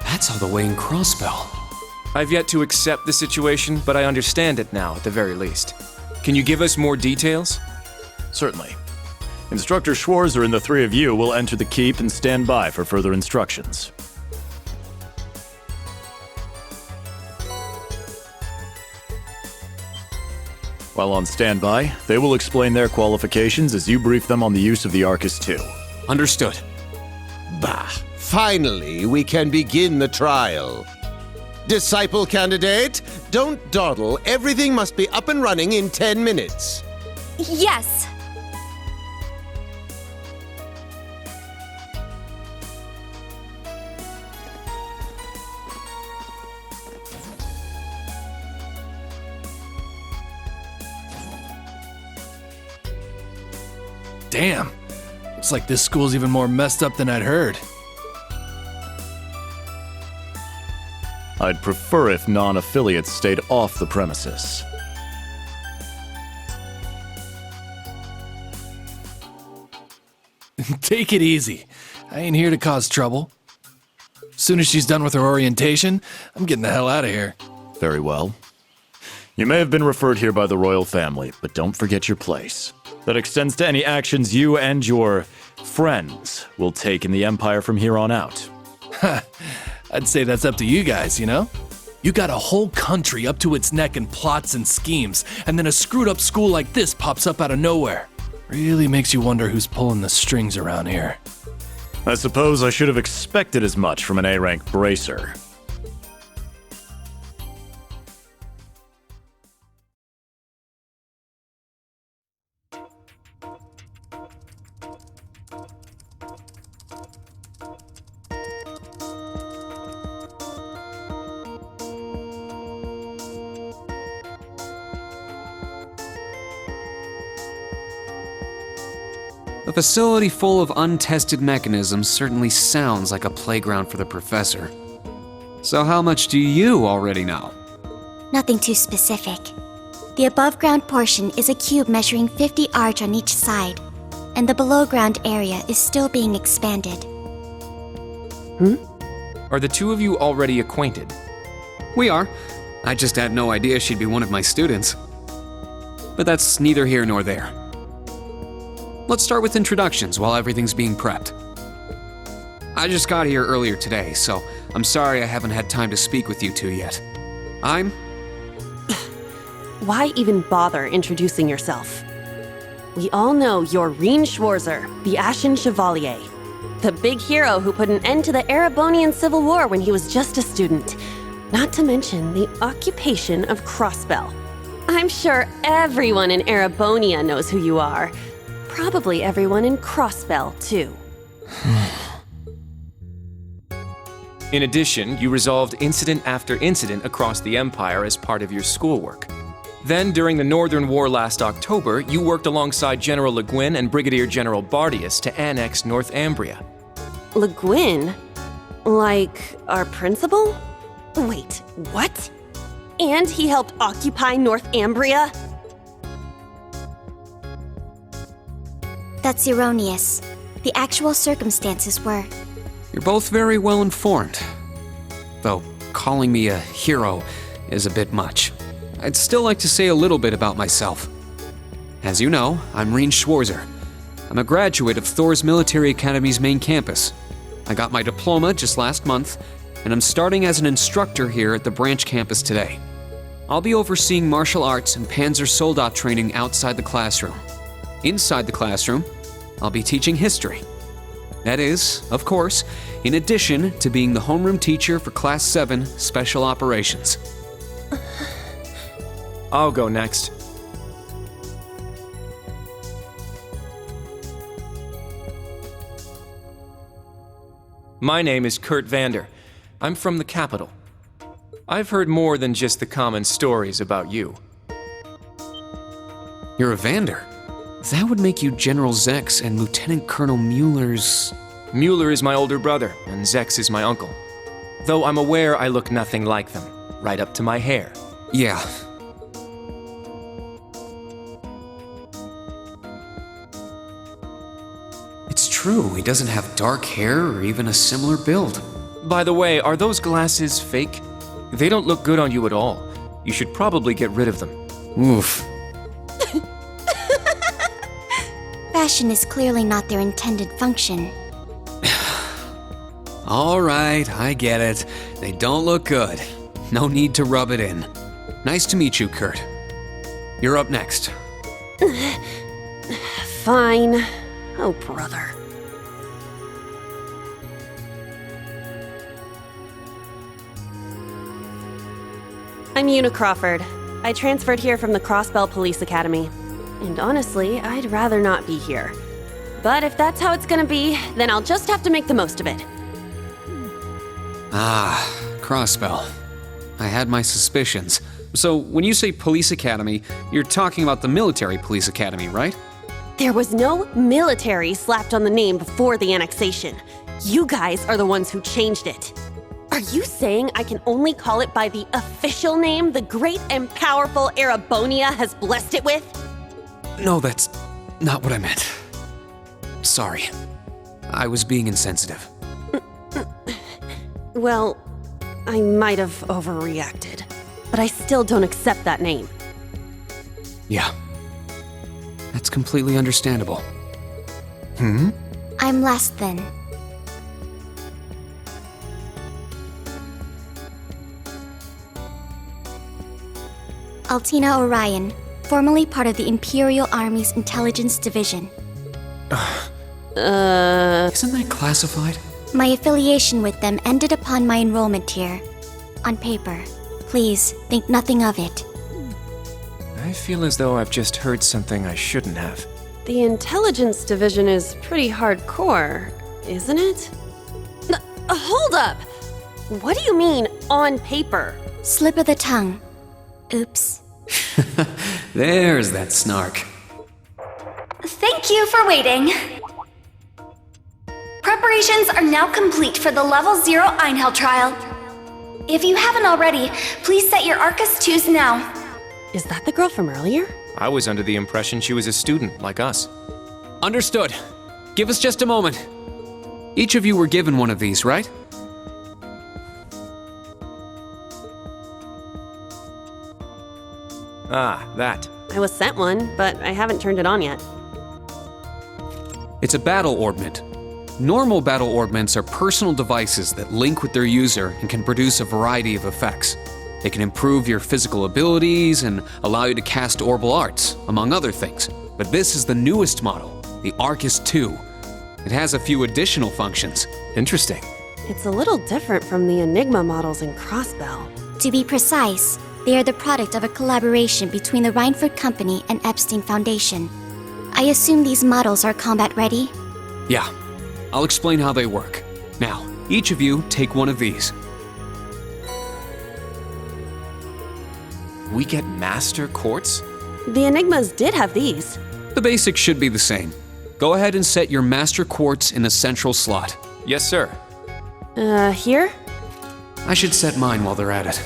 That's all the way in Crossbell. I've yet to accept the situation, but I understand it now, at the very least. Can you give us more details? Certainly. Instructor Schwarzer and the 3 of you will enter the keep and stand by for further instructions. While on standby, they will explain their qualifications as you brief them on the use of the Arcus II. Understood. Bah, finally we can begin the trial. Disciple candidate, don't dawdle. Everything must be up and running in 10 minutes. Yes. Damn. Looks like this school's even more messed up than I'd heard. I'd prefer if non-affiliates stayed off the premises. Take it easy. I ain't here to cause trouble. Soon as she's done with her orientation, I'm getting the hell out of here. Very well. You may have been referred here by the royal family, but don't forget your place. That extends to any actions you and your friends will take in the Empire from here on out. I'd say that's up to you guys, you know? You got a whole country up to its neck in plots and schemes, and then a screwed up school like this pops up out of nowhere. Really makes you wonder who's pulling the strings around here. I suppose I should have expected as much from an A-rank bracer. A facility full of untested mechanisms certainly sounds like a playground for the professor. So how much do you already know? Nothing too specific. The above-ground portion is a cube measuring 50 arch on each side, and the below-ground area is still being expanded. Are the two of you already acquainted? We are. I just had no idea she'd be one of my students. But that's neither here nor there. Let's start with introductions while everything's being prepped. I just got here earlier today, so I'm sorry I haven't had time to speak with you two yet. I'm... Why even bother introducing yourself? We all know you're Rean Schwarzer, the Ashen Chevalier. The big hero who put an end to the Erebonian Civil War when he was just a student. Not to mention the occupation of Crossbell. I'm sure everyone in Erebonia knows who you are. Probably everyone in Crossbell, too. In addition, you resolved incident after incident across the Empire as part of your schoolwork. Then, during the Northern War last October, you worked alongside General Le Guin and Brigadier General Bardius to annex Northumbria. Le Guin? Like our principal? Wait, what? And he helped occupy Northumbria? That's erroneous. The actual circumstances were... You're both very well informed. Though calling me a hero is a bit much. I'd still like to say a little bit about myself. As you know, I'm Rean Schwarzer. I'm a graduate of Thor's Military Academy's main campus. I got my diploma just last month, and I'm starting as an instructor here at the branch campus today. I'll be overseeing martial arts and Panzer Soldat training outside the classroom. Inside the classroom, I'll be teaching history. That is, of course, in addition to being the homeroom teacher for Class 7 Special Operations. I'll go next. My name is Kurt Vander. I'm from the capital. I've heard more than just the common stories about you. You're a Vander. That would make you General Zex and Lieutenant Colonel Mueller's... Mueller is my older brother, and Zex is my uncle. Though I'm aware I look nothing like them, right up to my hair. Yeah. It's true, he doesn't have dark hair or even a similar build. By the way, are those glasses fake? They don't look good on you at all. You should probably get rid of them. Oof. Fashion is clearly not their intended function. All right, I get it. They don't look good. No need to rub it in. Nice to meet you, Kurt. You're up next. Fine. Oh, brother. I'm Una Crawford. I transferred here from the Crossbell Police Academy. And honestly, I'd rather not be here. But if that's how it's gonna be, then I'll just have to make the most of it. Ah, Crossbell. I had my suspicions. So, when you say police academy, you're talking about the military police academy, right? There was no military slapped on the name before the annexation. You guys are the ones who changed it. Are you saying I can only call it by the official name the great and powerful Erebonia has blessed it with? No, that's not what I meant. Sorry. I was being insensitive. Well, I might have overreacted, but I still don't accept that name. Yeah. That's completely understandable. I'm last then. Altina Orion, formerly part of the Imperial Army's Intelligence Division. Isn't that classified? My affiliation with them ended upon my enrollment here. On paper. Please, think nothing of it. I feel as though I've just heard something I shouldn't have. The Intelligence Division is pretty hardcore, isn't it? Hold up! What do you mean, on paper? Slip of the tongue. Oops. There's that snark. Thank you for waiting. Preparations are now complete for the Level 0 Einhell trial. If you haven't already, please set your Arcus 2s now. Is that the girl from earlier? I was under the impression she was a student, like us. Understood. Give us just a moment. Each of you were given one of these, right? Ah, that. I was sent one, but I haven't turned it on yet. It's a battle orbment. Normal battle orbments are personal devices that link with their user and can produce a variety of effects. They can improve your physical abilities and allow you to cast orbal arts, among other things. But this is the newest model, the Arcus 2. It has a few additional functions. Interesting. It's a little different from the Enigma models in Crossbell. To be precise, they are the product of a collaboration between the Reinford Company and Epstein Foundation. I assume these models are combat ready? Yeah. I'll explain how they work. Now, each of you take one of these. We get Master Quartz? The Enigmas did have these. The basics should be the same. Go ahead and set your Master Quartz in the central slot. Yes, sir. Here? I should set mine while they're at it.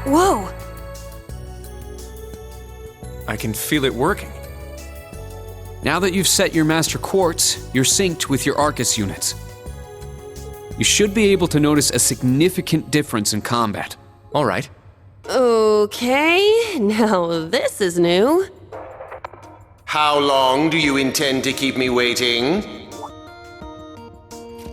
Whoa! I can feel it working. Now that you've set your Master Quartz, you're synced with your Arcus units. You should be able to notice a significant difference in combat. All right. Okay, now this is new. How long do you intend to keep me waiting?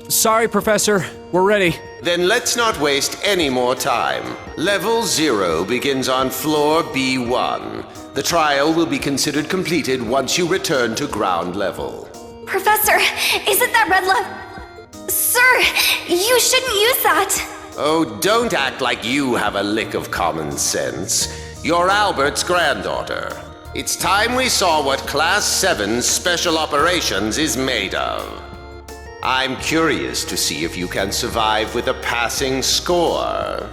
Sorry, Professor. We're ready. Then let's not waste any more time. Level 0 begins on floor B1. The trial will be considered completed once you return to ground level. Professor, isn't that red love? Sir, you shouldn't use that. Oh, don't act like you have a lick of common sense. You're Albert's granddaughter. It's time we saw what Class 7 Special Operations is made of. I'm curious to see if you can survive with a passing score.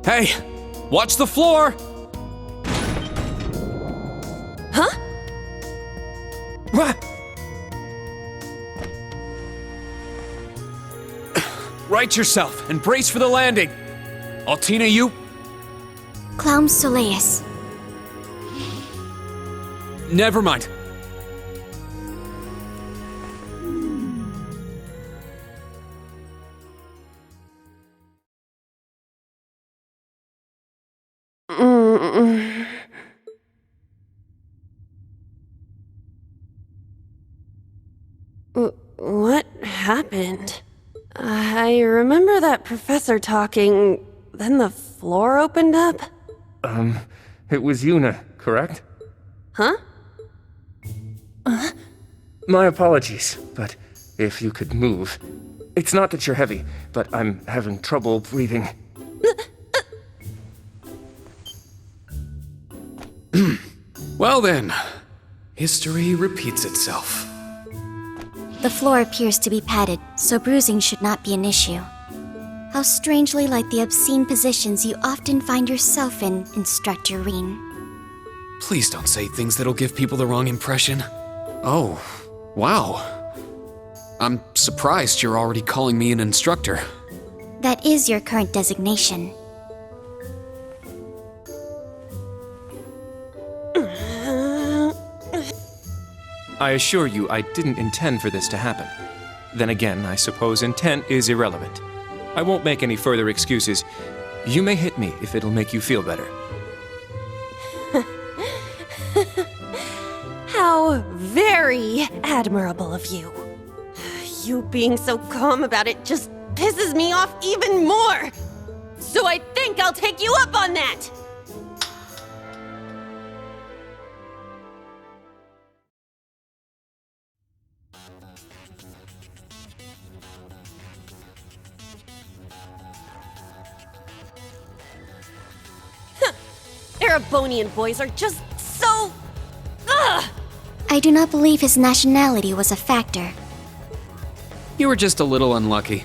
Hey, watch the floor! Huh? What? Right yourself and brace for the landing. Altina, you... Clown Soleus. Never mind. What happened? I remember that professor talking, then the floor opened up? It was Yuna, correct? Huh? My apologies, but if you could move. It's not that you're heavy, but I'm having trouble breathing. Well then, history repeats itself. The floor appears to be padded, so bruising should not be an issue. How strangely like the obscene positions you often find yourself in, Instructor Rean. Please don't say things that'll give people the wrong impression. Oh, wow. I'm surprised you're already calling me an instructor. That is your current designation. I assure you, I didn't intend for this to happen. Then again, I suppose intent is irrelevant. I won't make any further excuses. You may hit me if it'll make you feel better. How very admirable of you. You being so calm about it just pisses me off even more. So I think I'll take you up on that. Erebonian boys are just so... Ugh! I do not believe his nationality was a factor. You were just a little unlucky.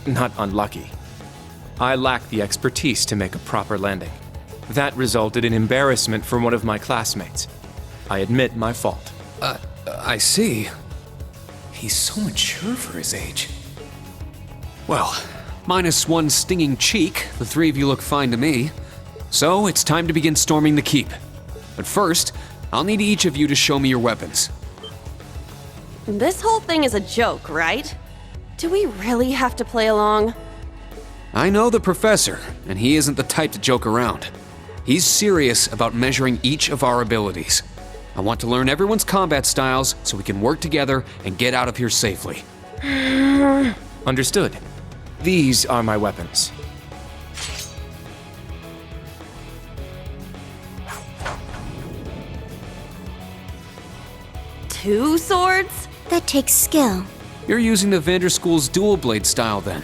Not unlucky. I lacked the expertise to make a proper landing. That resulted in embarrassment from one of my classmates. I admit my fault. I see. He's so mature for his age. Well, minus one stinging cheek, the three of you look fine to me. So, it's time to begin storming the keep. But first, I'll need each of you to show me your weapons. This whole thing is a joke, right? Do we really have to play along? I know the professor, and he isn't the type to joke around. He's serious about measuring each of our abilities. I want to learn everyone's combat styles so we can work together and get out of here safely. Understood. These are my weapons. Two swords? That takes skill. You're using the Vanderschool's dual blade style then.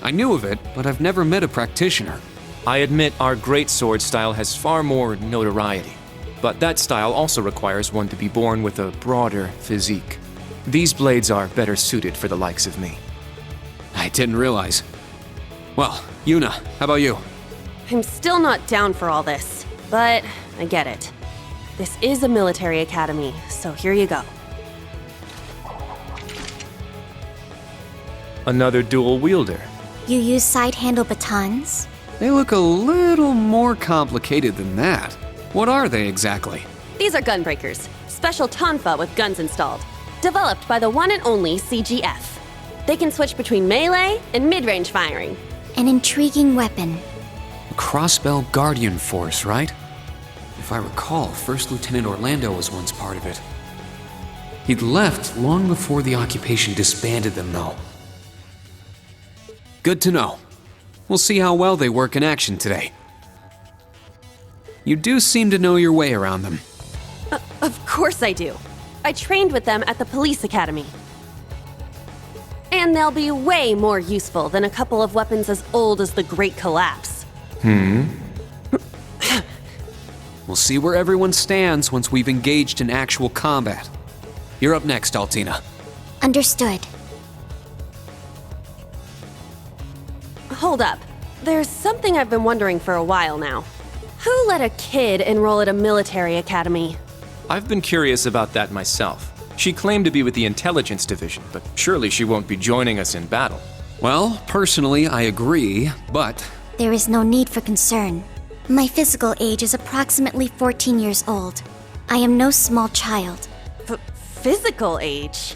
I knew of it, but I've never met a practitioner. I admit our great sword style has far more notoriety, but that style also requires one to be born with a broader physique. These blades are better suited for the likes of me. I didn't realize. Well, Yuna, how about you? I'm still not down for all this, but I get it. This is a military academy, so here you go. Another dual wielder. You use side-handle batons? They look a little more complicated than that. What are they exactly? These are gunbreakers, special tonfa with guns installed, developed by the one and only CGF. They can switch between melee and mid-range firing. An intriguing weapon. A crossbell guardian force, right? If I recall, First Lieutenant Orlando was once part of it. He'd left long before the occupation disbanded them, though. Good to know. We'll see how well they work in action today. You do seem to know your way around them. Of course I do. I trained with them at the police academy. And they'll be way more useful than a couple of weapons as old as the Great Collapse. We'll see where everyone stands once we've engaged in actual combat. You're up next, Altina. Understood. Hold up. There's something I've been wondering for a while now. Who let a kid enroll at a military academy? I've been curious about that myself. She claimed to be with the intelligence division, but surely she won't be joining us in battle. Well, personally, I agree, but... There is no need for concern. My physical age is approximately 14 years old. I am no small child. Physical age?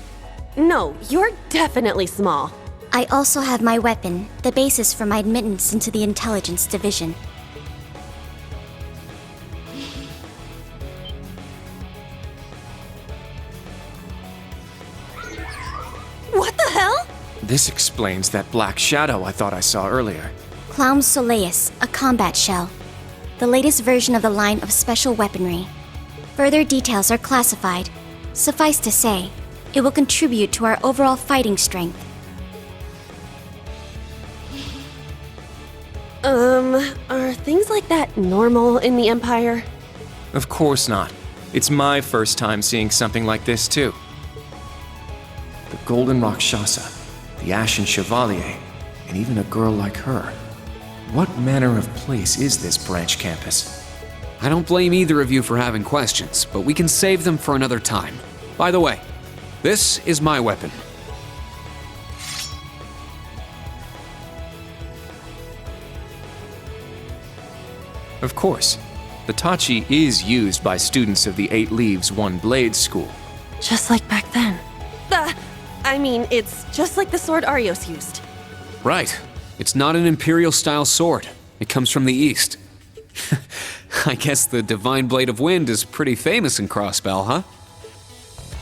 No, you're definitely small. I also have my weapon, the basis for my admittance into the intelligence division. What the hell? This explains that black shadow I thought I saw earlier. Clown Soleus, a combat shell. The latest version of the line of special weaponry. Further details are classified. Suffice to say, it will contribute to our overall fighting strength. Are things like that normal in the Empire? Of course not. It's my first time seeing something like this, too. The Golden Rakshasa, the Ashen Chevalier, and even a girl like her. What manner of place is this branch campus? I don't blame either of you for having questions, but we can save them for another time. By the way, this is my weapon. Of course. The Tachi is used by students of the 8 Leaves, 1 Blade school. Just like back then. I mean, it's just like the sword Arios used. Right. It's not an Imperial-style sword. It comes from the East. I guess the Divine Blade of Wind is pretty famous in Crossbell, huh?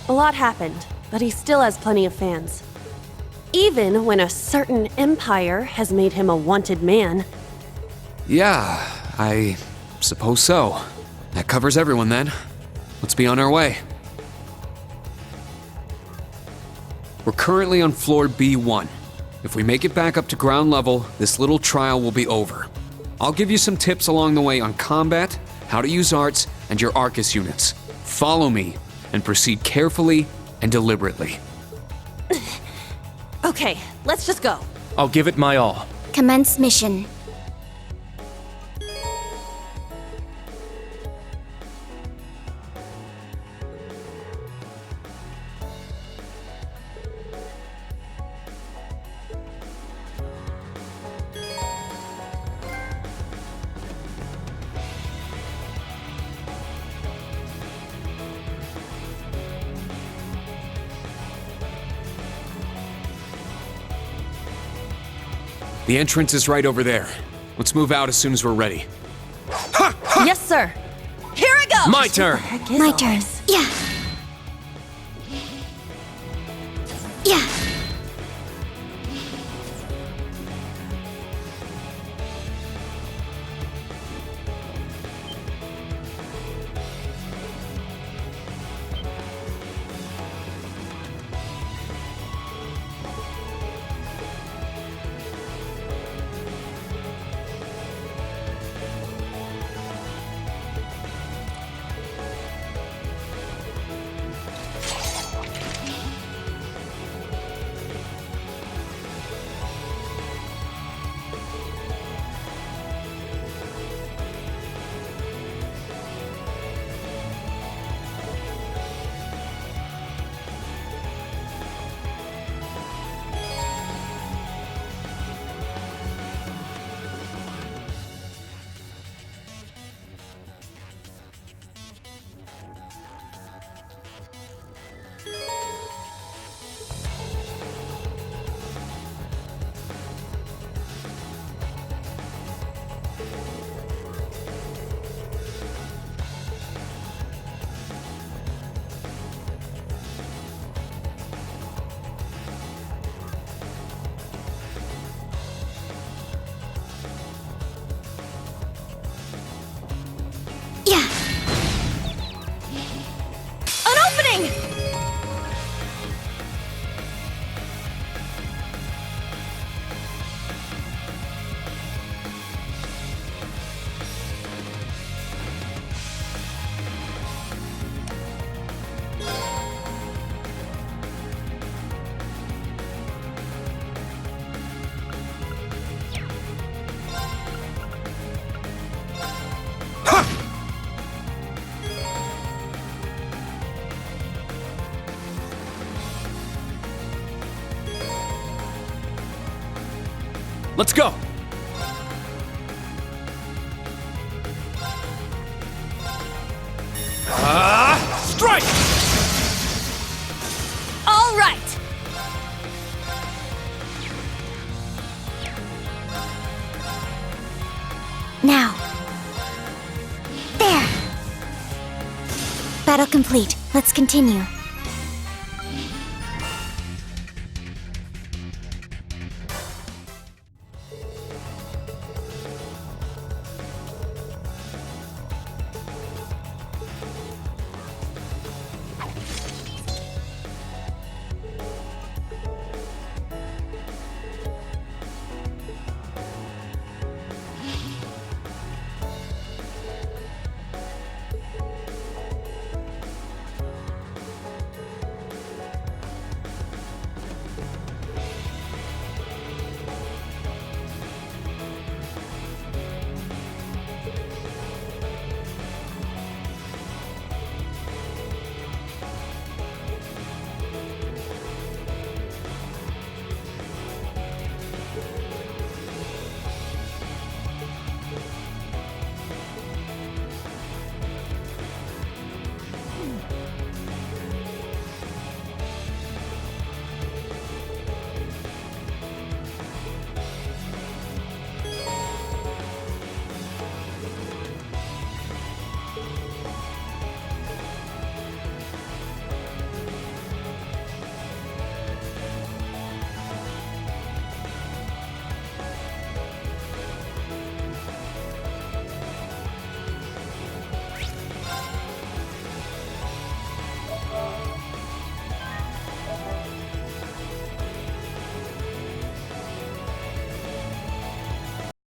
A lot happened, but he still has plenty of fans. Even when a certain empire has made him a wanted man. Yeah, I suppose so. That covers everyone then. Let's be on our way. We're currently on floor B1. If we make it back up to ground level, this little trial will be over. I'll give you some tips along the way on combat, how to use arts, and your Arcus units. Follow me, and proceed carefully and deliberately. Okay, let's just go. I'll give it my all. Commence mission. The entrance is right over there. Let's move out as soon as we're ready. Yes, sir. Here I go! My turn! My turn. Yeah. Yeah. Let's go! Strike! All right! Now. There! Battle complete. Let's continue.